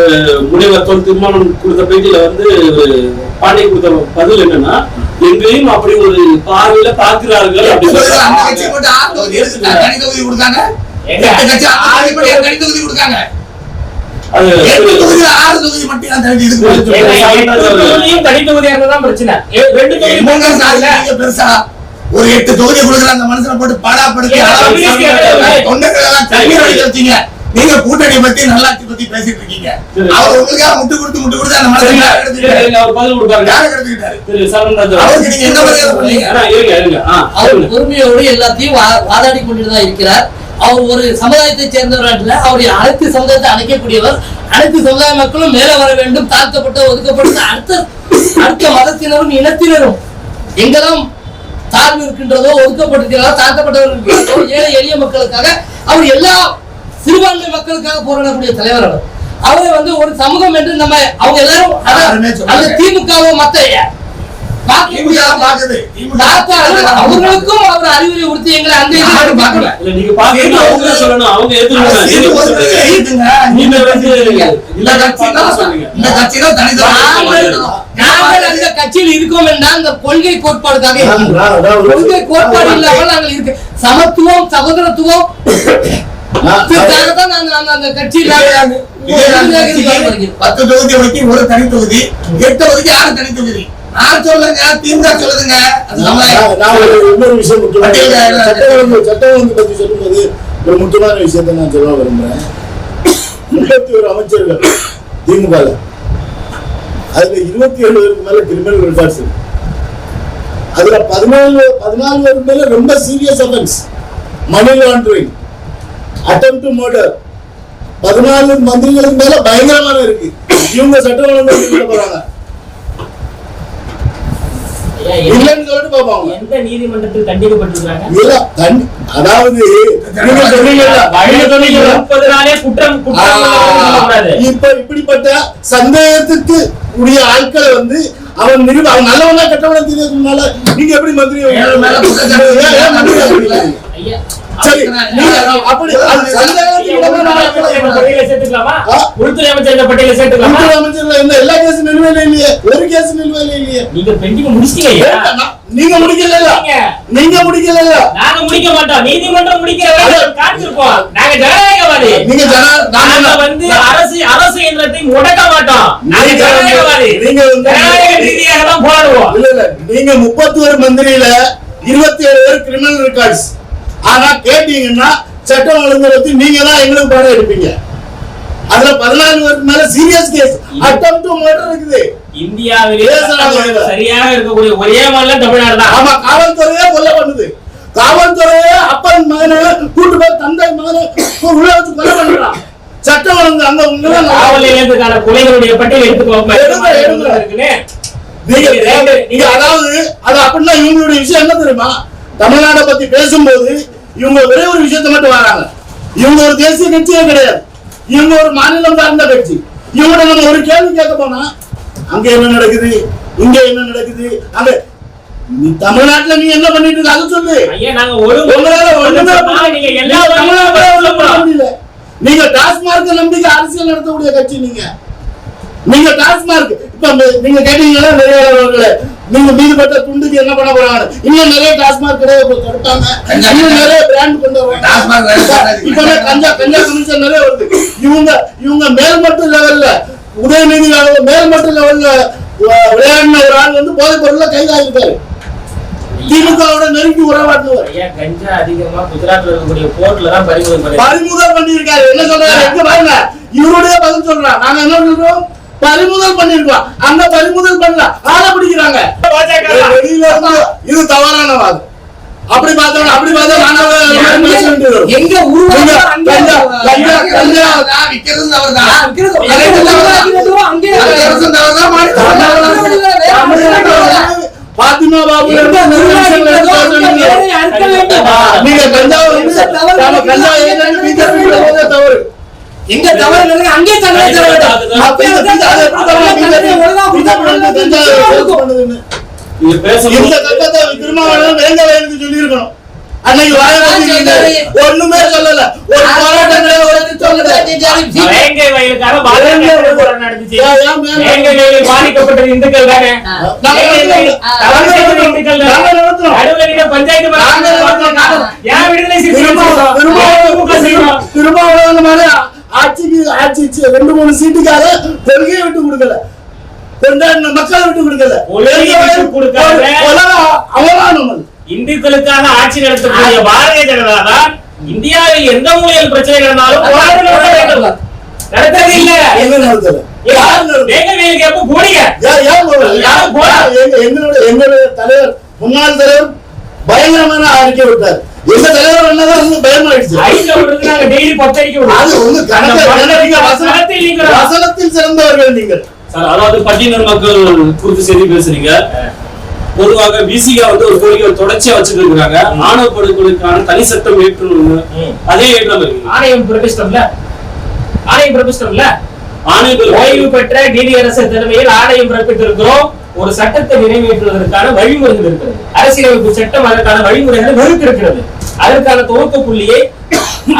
முனைவர் தொல் திருமணம் கொடுத்த பேட்டியில வந்து பாண்டே கொடுத்த பதில் என்னன்னா, எங்களையும் அப்படி ஒரு பார்வையில பாக்குறார்கள் அப்படின்னு. அந்த கட்சி மட்டும் 6 தொகுதி தனி தொகுதி கொடுத்தாங்க. எங்க கட்சி 6 தனி தொகுதி கொடுத்தாங்க. 8 தொகுதியில 6 தொகுதி மட்டும் தனி தொகுதியா இருந்தாதான் பிரச்சனை. 2 தொகுதி பெருசா ஒரு 8 தொகுதி கொடுக்குற அந்த மனுஷனை போட்டு பாடாப்படுத்தி தொண்டர்கள் வச்சீங்க. நீங்க கூட்டணி பத்தி நல்லாட்சி பத்தி பேசிட்டு இருக்கீங்க. அவர் உங்களுக்காக முட்டு கொடுத்து அந்த மனுஷன் பதில் கொடுப்பாரு. அவருக்கு நீங்க என்ன மரியாதை பண்ணீங்க? அவர் பொறுமையோடு எல்லாத்தையும் வாதாடி கொண்டுதான் இருக்கிறார். அவர் ஒரு சமுதாயத்தை சேர்ந்தவர்கள். அவர் அனைத்து சமுதாயத்தை அணைக்கக்கூடியவர். அனைத்து சமுதாய மக்களும் மேல வர வேண்டும். தாழ்த்தப்பட்ட ஒதுக்கப்பட்ட அடுத்த மதத்தினரும் இனத்தினரும் எங்கெல்லாம் தாழ்வு இருக்கின்றதோ, ஒதுக்கப்பட்டிருக்கிறதோ, தாழ்த்தப்பட்டவர்களுக்கோ, ஏழை எளிய மக்களுக்காக அவர் எல்லா சிறுபான்மை மக்களுக்காக போராடக்கூடிய தலைவர் அவர். அவரை வந்து ஒரு சமூகம் என்று நம்ம அவங்க எல்லாரும் அந்த திமுகவோ மத்த அவர்களுக்கும் அவர் அறிவுரை கொடுத்து எங்களை அந்த அந்த கட்சியில் இருக்கோம் என்றால் அந்த கொள்கை கோட்பாடுக்காக கொள்கை கோட்பாடு இல்லாமல் நாங்கள் இருக்கு. சமத்துவம், சகோதரத்துவம் அந்த கட்சியில் 10 தொகுதி வைக்கி ஒரு தனி தொகுதி, 8 தொகுதிக்கு 6 தனி தொகுதி. நான் சொல்லுங்க, திமுக சொல்லுதுங்க. இன்னொரு விஷயம் சட்டம் ஒழுங்கு பத்தி சொல்லும்போது ஒரு முக்கியமான விஷயத்தை நான் சொல்ல விரும்புறேன். 31 அமைச்சர்கள் திமுக, அதுல 27 மேல கிரிமினல் ரெக்கார்ட்ஸ் இருக்கு. அதுல 14 மேல ரொம்ப serious offence, money laundering, attempt to murder. 14 மந்திரிகளுக்கு மேல பயங்கரமான இருக்கு. இவங்க சட்டம் ஒழுங்கு போறாங்க. எந்த நீதிமன்றத்தில் தண்டிக்கப்பட்டிருக்காங்க? அதாவது இப்ப இப்படிப்பட்ட சந்தேகத்துக்கு உரிய ஆட்களை வந்து அவன் நல்லவனா கெட்டவனா தெரியறதுனால நீங்க எப்படி மந்திரி சரி அப்படி உள்துறை அமைச்சர் பட்டியல சேர்த்துக்கலாமா? எல்லா கேஸும் நிலுவையில இல்லையே, ஒரு கேஸ் நிலுவையில இல்லையே. நீங்க பெண்டிங் முடிச்சிட்டீங்க. நீங்க முடிக்கல, நீங்க முடிக்கல, நாங்க முடிக்க மாட்டோம். நீதிமன்றம் முடிக்கிற வரை காத்திருப்போம். நாங்க ஜனநாயகவாதி. நீங்க நாங்க வந்து அரசு இயந்திரத்தை முடக்க மாட்டோம். நாங்க ஜனநாயகவாதி. நீங்க ஜனநாயக ரீதியாக தான் போராடுவோம். இல்ல நீங்க 31 மந்திரியில 27 பேர் கிரிமினல் ரெக்கார்ட்ஸ். ஆனா கேட்டீங்கன்னா சட்டம் ஒழுங்கு பத்தி நீங்க தான் எங்களுக்கு பாடம் எடுப்பீங்க. அதுல 14 பேருக்கு மேல serious case, attempt to murder இருக்குது. இந்தியாவிலே சரியாக இருக்கக்கூடிய ஒரே மாநிலம் தமிழ்நாடு தான். ஆமா, காவல்துறையே கொலை பண்ணுது. காவல்துறையே அப்பன் மகனை கூட்டு போய் தந்தை மகனை உள்ள வச்சு கொலை பண்றான். சட்டம் ஒழுங்கு அந்த காவல்துறைக்கான கொலைகளுடைய பட்டியல் எடுத்துக்கோங்க. நீங்க அதாவது அது அப்படின்னா இவங்களுடைய விஷயம் என்ன தெரியுமா? தமிழ்நாட்டை பத்தி பேசும்போது இவங்க ஒரே ஒரு விஷயத்த மட்டும் வராங்க. இவங்க ஒரு தேசிய கட்சியே கிடையாது, இவங்க ஒரு மாநிலம் சார்ந்த கட்சி. இவங்க நம்ம ஒரு கேள்வி கேட்க போனா அங்க என்ன நடக்குது, இங்க என்ன நடக்குது, அங்க நீ தமிழ்நாட்டுல நீ என்ன பண்ணிட்டு இருக்க அதை சொல்லு. நீங்க டாஸ்மார்க் நம்பிக்கை அரசியல் நடத்தக்கூடிய கட்சி. நீங்க டாஸ்மார்க் இப்ப நீங்க கேட்டீங்கன்னா நிறைய நீங்க மீதுபட்ட துண்டுக்கு என்ன பண்ண போறாங்க? இன்னும் நிறைய டாஸ்மார்க் கிடையாது, இன்னும் நிறைய பிராண்ட் கொண்டு வராங்க. இப்ப கஞ்சா கமிஷன் நிறைய வருது. இவங்க மேல்மட்ட லெவல்ல, உதயநிதி மேல்மட்ட லெவல்ல விளையாடின ஒரு ஆள் வந்து போதைப் பொருள்ல கைதாகிருக்காரு. திமுகவோட நெருங்கி உறவாடுவார். கஞ்சா அதிகமா குஜராத்ல இருக்கக்கூடிய போர்ட்ல தான் பறிமுதல் பண்ணிருக்காரு. என்ன சொல்றாரு? எங்க பாருங்க, இவருடைய பதில் சொல்றான். நாங்க என்ன சொல்றோம்? பறிமுதல் பண்ணிருக்கோம். அந்த பறிமுதல் பண்ணல, ஆளை பிடிக்கிறாங்க. இது தவறான வாதம். அப்படி பார்த்தா எங்க பாத்திமா பாபு நீங்க தவறு எங்க தவறு அங்கே நீங்க பேசும்போது இந்த கட்டத்தை திருமாவளவன் வேங்க வயலுக்கு சொல்லி இருக்கணும். அன்னைக்கு ஒண்ணுமே சொல்லல. ஒரு போராட்டம் வேங்கை வயலுக்காக நடந்துச்சு. வேங்கை வயலில் பாதிக்கப்பட்டது இந்துக்கள் தானே. பஞ்சாயத்து ஏன் விடுதலை திருமாவளவன் மேல ஆட்சி 2-3 சீட்டுக்காக கொள்கையை விட்டு கொடுக்கல, மக்களை விட்டு கொடுக்கல. அவமானம். இந்துக்களுக்காக ஆட்சி நடத்தக்கூடிய பாரதிய ஜனதா தான் இந்தியாவில் எந்த மூலையில் பிரச்சனை நடந்தாலும் நடத்தது இல்ல. எங்களுடைய தலைவர், முன்னாள் தலைவர் பயங்கரமான அறிக்கை விட்டார். எங்க தலைவர் என்னதான் பயமாயிடுச்சு. வசனத்தில் சிறந்தவர்கள் நீங்கள். அதாவது பட்டியலின மக்கள் குறித்து செய்தி பேசுறீங்க. பொதுவாக பிசிகா வந்து ஒரு கோரிக்கை தொடர்ச்சியா வச்சுட்டு இருக்காங்க. ஆணவ படுகொலைக்கான தனி சட்டம் ஏற்றணும். அதே ஏற்றம் இருக்கு. ஆணையம் பிறப்பிச்சிட்டோம்ல. ஓய்வு பெற்ற நீதியரசர் தலைமையில் ஆணையம் பிறப்பித்திருக்கிறோம். ஒரு சட்டத்தை நிறைவேற்றுவதற்கான வழிமுறைகள் இருக்கிறது. அரசியலமைப்பு சட்டம் அதற்கான வழிமுறைகளை வகுத்திருக்கிறது. அதற்கான துவக்க புள்ளியை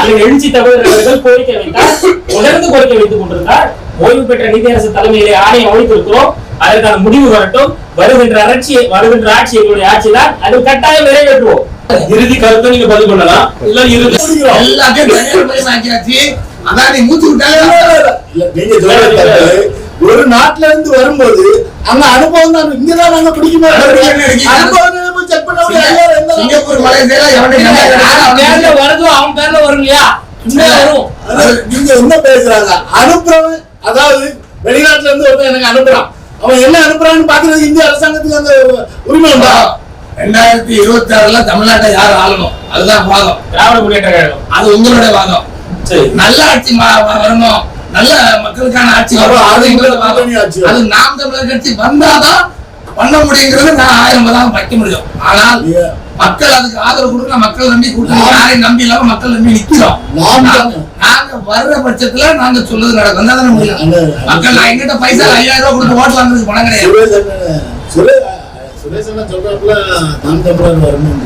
அதில் எழுச்சி தமிழர்கள் கோரிக்கை வைத்தார், தொடர்ந்து கோரிக்கை வைத்துக் கொண்டிருந்தார். ஓய்வு பெற்ற நீதியரசர் தலைமையிலே ஆணையம் அமைத்திருக்கிறோம். அதற்கான முடிவு வரட்டும். வருகின்ற ஆட்சி எங்களுடைய ஆட்சிதான். அது கட்டாயம் நிறைவேற்றுவோம். இறுதி கருத்தை நீங்க பதிவு பண்ணலாம். இல்ல இறுதி ஒரு நாட்டுல இருந்து வரும்போது அங்க அனுபவம் தான். இங்கதான் நாங்க பிடிக்குமா வருதோ அவன் பேர்ல வரும் இல்லையா? நீங்க என்ன பேசுறாங்க? அனுப்புறவன், அதாவது வெளிநாட்டுல இருந்து ஒருத்தன் எனக்கு அனுப்புறான், அவன் என்ன அனுப்புறான்னு பாக்குறது இந்திய அரசாங்கத்துக்கு அந்த உரிமை உண்டா? 2026 தமிழ்நாட்டை யார் ஆளணும் அதுதான் வாதம். திராவிட முன்னேற்ற கழகம். அது உங்களுடைய வாதம். நல்ல ஆட்சி வரணும், நல்ல மக்களுக்கான ஆட்சி வரும், அது நாம் தமிழர் கட்சி வந்தாதான் பண்ண முடியுங்கிறது நான் 1000 வைக்க முடியும். ஆனால் மக்கள் அதுக்கு ஆதரவு கொடுக்க, மக்கள் நம்பி கூட்டணி யாரையும் நம்பி இல்லாம மக்கள் நம்பி நிக்கிறோம். நாங்க வர்ற பட்சத்துல நாங்க சொல்றது நடக்கும். வந்தாதானே முடியும். மக்கள் நான் எங்கிட்ட பைசா 5000 ரூபாய் கொடுத்து ஓட்டு வாங்குறதுக்கு பணம் கிடையாது. சுரேஷ் சொல்றப்பல நாம் தமிழர் வரணும்.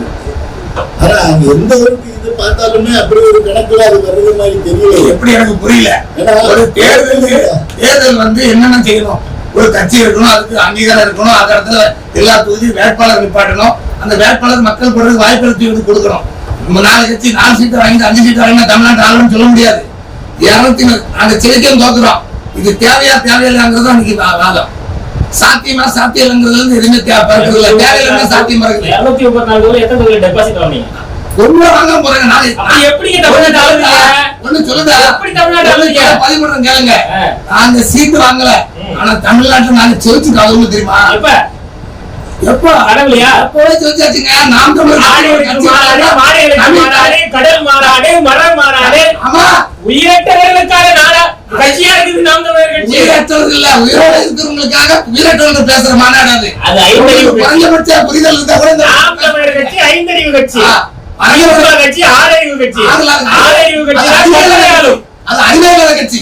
ஆனா அங்க எந்த ஒரு இது பார்த்தாலுமே அப்படி ஒரு கணக்குல அது வர்றது மாதிரி தெரியல. எப்படி எனக்கு புரியல. ஒரு தேர்தல் வந்து என்னென்ன செய்யணும்? ஒரு கட்சி இருக்கணும், அதுக்கு அங்கீகாரம் இருக்கணும், அந்த இடத்துல எல்லா தொகுதியும் வேட்பாளர் நிப்பாட்டணும், அந்த வேட்பாளர் மக்கள் போடுறதுக்கு வாய்ப்பு கொடுக்கணும். 4 கட்சி 4 சீட்டு வாங்கி 5 சீட்டு வாங்கினா தமிழ்நாட்டு ஆளுன்னு சொல்ல முடியாது. 200 நாங்க ஜெயிக்கும் தோக்குறோம். இது தேவையில்லைங்கிறது இன்னைக்கு வாதம். சாத்தியமா சாத்தியம்ங்கிறதுல இருந்து எதுவுமே தேவைப்படுறது தேவையில்லை. சாத்தியமா இருக்கு. 234 எத்தனை டெபாசிட் வாங்குனீங்க? ஒண்ணு வாங்க போறாங்க. எப்படி தமிழ்நாட்டு ஆளுங்க ஒண்ணு சொல்லுங்க. எப்படி தமிழ்நாட்டு ஆளுங்க 13 கேளுங்க. நாங்க சீட்டு வாங்கல, ஆனா தமிழ்நாட்டுல நாங்க ஜெயிச்சுட்டு அதுவும் தெரியுமா? எப்ப கடவுளையா போய் ஜெயிச்சாச்சுங்க. நாம் தமிழர் கடல் மாறாடு, மரம் மாறாடு. ஆமா, உயிரற்றவர்களுக்கான நாடா கட்சியா இருக்குது நாம் தமிழர் கட்சி. உயிரற்றவர்கள் இல்ல, உயிரோட இருக்கிறவங்களுக்காக உயிரற்றவர்கள் பேசுற மாநாடு அது. அது ஐந்தறிவு குறைஞ்சபட்ச புரிதல் இருந்தா கூட நாம் தமிழர் கட்சி ஐந்தறிவு கட்சி, கட்சி ஆறறிவு கட்சி, ஆறறிவு கட்சி அது அறிவாளர் கட்சி.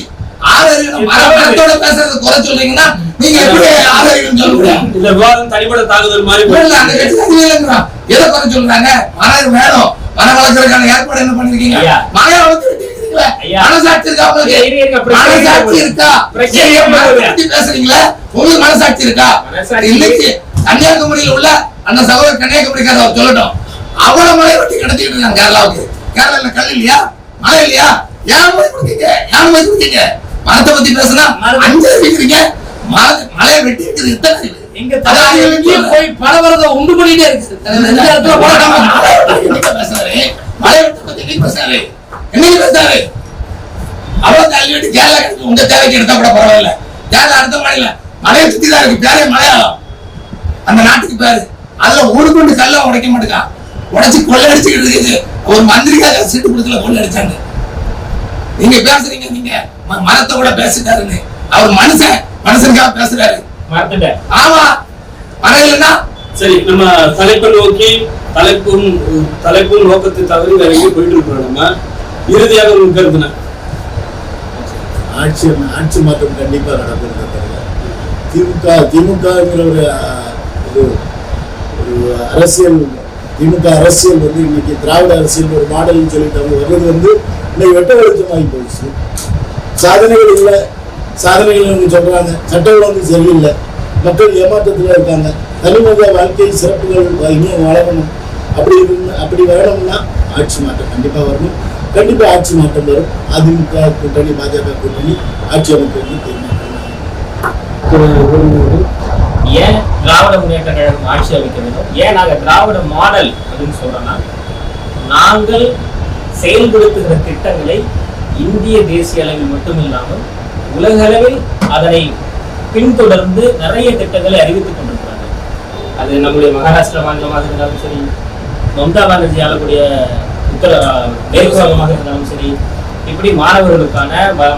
ஆறறிவோட பேசுறது குறை சொல்றீங்கன்னா நீங்க எப்படி ஆறறிவுன்னு சொல்லுங்க? இந்த விவாதம் தனிப்பட்ட தாக்குதல் மாதிரி இல்ல. அந்த கட்சி அறிவியல்ங்கிறோம். எதை குறை சொல்றாங்க? மரம் வேணும், மரம் வளர்க்கறதுக்கான ஏற்பாடு என்ன பண்ணிருக்கீங்க? மரம் வளர்த்து விட்டுருக்கீங்களா? மனசாட்சி இருக்கா உங்களுக்கு? மனசாட்சி இருக்கா? பேசுறீங்களா? உங்களுக்கு மனசாட்சி இருக்கா? இன்னைக்கு கன்னியாகுமரியில் உள்ள அந்த சகோதரர் கன்னியாகுமரிக்கார அவர் சொல்லட்டும், அவ்வளவு மழை வெட்டி கிடைச்சிட்டு இருக்காங்க கேரளாவுக்கு. கேரளால கல் இல்லையா, மழை இல்லையா? ஏன் மழை கொடுத்தீங்க? மரத்தை பத்தி பேசுனா 5 வைக்கிறீங்க. மழையை வெட்டி இருக்குது. எத்தனை போய் பலவரத உண்டு பண்ணிட்டே இருக்கு. மழை வெட்ட பத்தி பேசுறாரு. என்னைக்கு பேசுறாரு? அவ்வளவு தள்ளி வெட்டி கேரளா கிடைக்கும். உங்க தேவைக்கு எடுத்தா கூட பரவாயில்ல. கேரளா அடுத்த மாநில மழையை சுத்தி தான் இருக்கு. பேரே மலையாளம் அந்த நாட்டுக்கு பேரு. அதுல ஊருக்கொண்டு கல்ல உடைக்க மாட்டேங்கான். உடைச்சு கொள்ளையடிச்சுக்கிட்டு இருக்குது. ஒரு மந்திரிக்காக சீட்டு கொடுத்துல கொள்ளையடிச்சாங்க. நீங்க பேசுறீங்க, நீங்க மரத்தை கூட பேசிட்டாருன்னு. அவர் மனுஷனுக்காக பேசுறாரு. ஆமா, மரம் இல்லைன்னா சரி. நம்ம தலைப்பை நோக்கி தலைப்பும் நோக்கத்தை தவறி வேற எங்கேயும் போயிட்டு இருக்கிறோம். நம்ம இறுதியாக உங்களுக்கு கருத்துன ஆட்சி மாற்றம் கண்டிப்பா நடக்கும். திமுகங்கிற ஒரு அரசியல் திமுக அரசியல் வந்து இன்னைக்கு திராவிட அரசியல் ஒரு மாடல்னு சொல்லிட்டு அவங்க வர்றது வந்து இன்னைக்கு வெட்ட வெளிச்சமாகி போயிடுச்சு. சாதனைகள் இல்லை, சாதனைகள் சொல்றாங்க, சட்ட ஒழுங்கு சரியில்லை, மக்கள் ஏமாற்றத்தில் இருக்காங்க, தனிமனித வாழ்க்கை சிறப்புகள் இன்னும் வளரணும். அப்படி வரணும்னா ஆட்சி மாற்றம் கண்டிப்பா வரணும். கண்டிப்பா ஆட்சி மாற்றம் வரும். அதிமுக கூட்டணி, பாஜக கூட்டணி ஆட்சி அமைப்பு வந்து தீர்மானம். ஏன் திராவிட முன்னேற்ற கழகம் ஆட்சி அமைக்க வேண்டும்? ஏன் நாங்க திராவிட மாடல் அப்படின்னு சொல்றோம்னா, நாங்கள் செயல்படுத்துகிற திட்டங்களை இந்திய தேசிய அளவில் மட்டும் இல்லாமல் உலக அளவில் அதனை பின்தொடர்ந்து நிறைய திட்டங்களை அறிவித்துக் கொண்டிருக்கிறாங்க. அது நம்முடைய மகாராஷ்டிரா மாநிலமாக இருந்தாலும் சரி, மம்தா பானர்ஜி ஆளக்கூடிய மேற்குவங்கமாக இருந்தாலும் சரி, இப்படி மாணவர்களுக்கான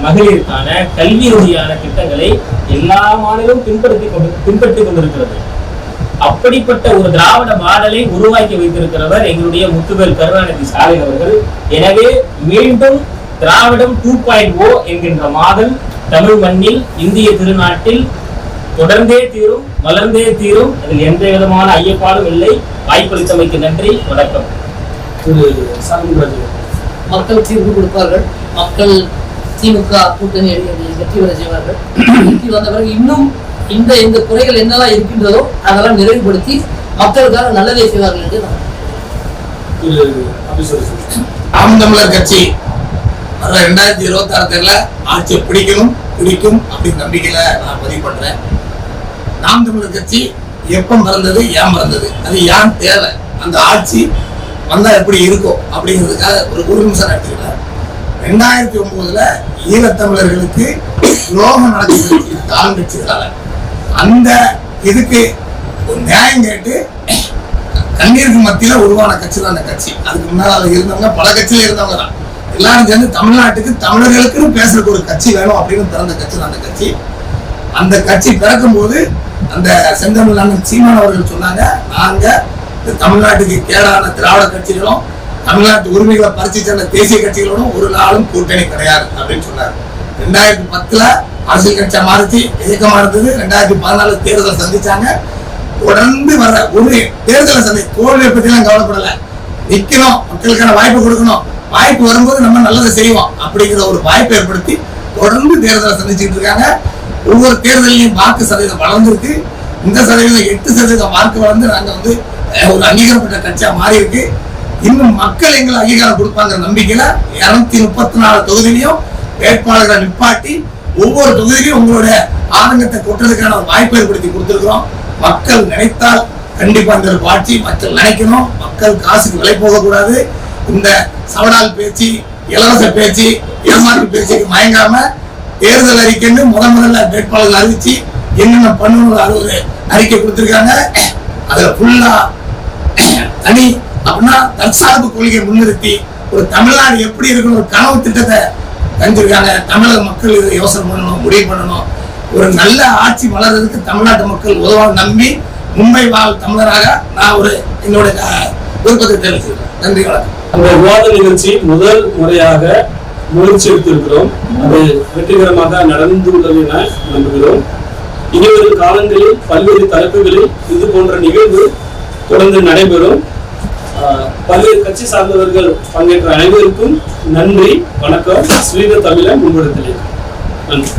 மகளிருக்கான கல்வி ரீதியான திட்டங்களை எல்லா மாநிலமும் பின்பற்றி கொண்டிருக்கிறது. அப்படிப்பட்ட ஒரு திராவிட மாடலை உருவாக்கி வைத்திருக்கிறவர் எங்களுடைய முத்துவேல் கருணாநிதி ஸ்டாலின் அவர்கள். எனவே மீண்டும் திராவிடம் 2.0 என்கின்ற மாடல் தமிழ் மண்ணில், இந்திய திருநாட்டில் தொடர்ந்தே தீரும், வளர்ந்தே தீரும். அதில் எந்த விதமான ஐயப்பாடும் இல்லை. வாய்ப்பளித்தமைக்கு நன்றி, வணக்கம். மக்கள் தீர்ப்பு கொடுப்பார்கள். மக்கள் திமுக கூட்டணி வெற்றி பெற செய்வார்கள். வெற்றி வந்த பிறகு இன்னும் இந்த குறைகள் என்னெல்லாம் இருக்கின்றதோ அதெல்லாம் நிறைவுபடுத்தி மக்களுக்காக நல்லதே செய்வார்கள் என்று நாம் தமிழர் கட்சி 2026 தேர்தலில் ஆட்சியை பிடிக்கும் அப்படின்னு நம்பிக்கையில நான் பதிவு பண்றேன். நாம் தமிழர் கட்சி எப்ப மறந்தது, ஏன் மறந்தது, அது ஏன் தேவை, அந்த ஆட்சி வந்தா எப்படி இருக்கும் அப்படிங்கிறதுக்காக ஒரு நிமிஷம் நடத்திருக்கேன். 2009 ஈழத்தமிழர்களுக்கு துரோகம் நடத்தி ஆரம்பிச்சதால அந்த இதுக்கு ஒரு நியாயம் கேட்டு கண்ணீருக்கு மத்தியில உருவான கட்சி தான் அந்த கட்சி. அதுக்கு முன்னால இருந்தவங்க பல கட்சியில இருந்தவங்க தான். எல்லாரும் சேர்ந்து தமிழ்நாட்டுக்கு தமிழர்களுக்குன்னு பேசுறதுக்கு ஒரு கட்சி வேணும் அப்படின்னு பிறந்த கட்சி தான் அந்த கட்சி. அந்த கட்சி பிறக்கும் போது அந்த செந்தமிழ் அண்ணன் சீமான் அவர்கள் சொன்னாங்க, நாங்க தமிழ்நாட்டுக்கு கேடான திராவிட கட்சிகளும் தமிழ்நாட்டு உரிமைகளை பறிச்சு சென்ற தேசிய கட்சிகளோடும் ஒரு நாளும் கூட்டணி கிடையாது அப்படின்னு சொன்னார். 2010 அரசியல் கட்சியா மாறிச்சு, இயக்கமா இருந்தது. 2014 தேர்தலை சந்திச்சாங்க. தொடர்ந்து வர ஒரு தேர்தலை தோல்வியை பத்தி எல்லாம் கவலைப்படல. நிக்கணும், மக்களுக்கான வாய்ப்பு கொடுக்கணும், வாய்ப்பு வரும்போது நம்ம நல்லதை செய்வோம் அப்படிங்கிற ஒரு வாய்ப்பை ஏற்படுத்தி தொடர்ந்து தேர்தலை சந்திச்சுட்டு இருக்காங்க. ஒவ்வொரு தேர்தலையும் வாக்கு சதவீதம் வளர்ந்துருக்கு. இந்த சதவீதம் 8% வாக்கு வளர்ந்து நாங்க வந்து ஒரு அங்கீகாரப்பட்ட கட்சியா மாறி இருக்கு. இன்னும் மக்கள் எங்களை அங்கீகாரம் கொடுப்பாங்கிற நம்பிக்கையில 234 தொகுதியிலையும் வேட்பாளர்களை நிப்பாட்டி ஒவ்வொரு தொகுதியிலையும் உங்களுடைய ஆதங்கத்தை கொட்டுறதுக்கான வாய்ப்பை ஏற்படுத்தி கொடுத்திருக்கிறோம். மக்கள் நினைத்தால் கண்டிப்பா இந்த ஆட்சி மக்கள் நினைக்கணும். மக்கள் காசுக்கு விலை போகக்கூடாது. இந்த சவடால் பேச்சு, இலவச பேச்சு, ஏமாற்று பேச்சுக்கு மயங்காம தேர்தல் அறிக்கைன்னு முதல்ல வேட்பாளர்கள் அறிவிச்சு என்னென்ன பண்ணணும் ஒரு அறிக்கை கொடுத்திருக்காங்க. அதுல ஃபுல்லா தனி அப்படின்னா தற்சார்பு கொள்கையை முன்னிறுத்தி ஒரு தமிழ்நாடு எப்படி இருக்கணும் ஒரு கனவு திட்டத்தை தந்திருக்காங்க. தமிழக மக்கள் இதை யோசனை பண்ணணும், முடிவு பண்ணணும். ஒரு நல்ல ஆட்சி வளர்றதுக்கு தமிழ்நாட்டு மக்கள் உதவாக நம்பி மும்பை வாழ் தமிழராக நான் ஒரு என்னோட விருப்பத்தை தெரிவிச்சிருக்கேன். நன்றி, வணக்கம். அந்த விவாத நிகழ்ச்சி முதல் முறையாக முயற்சி எடுத்திருக்கிறோம். அது வெற்றிகரமாக நடந்துள்ளது என நம்புகிறோம். இனிவரும் காலங்களில் பல்வேறு தலைப்புகளில் இது போன்ற நிகழ்வு தொடர்ந்து நடைபெறும். பல்வேறு கட்சி சார்ந்தவர்கள் பங்கேற்ற அனைவருக்கும் நன்றி, வணக்கம். ஸ்ரீத தமிழன் முன்னிடத்திலே நன்றி.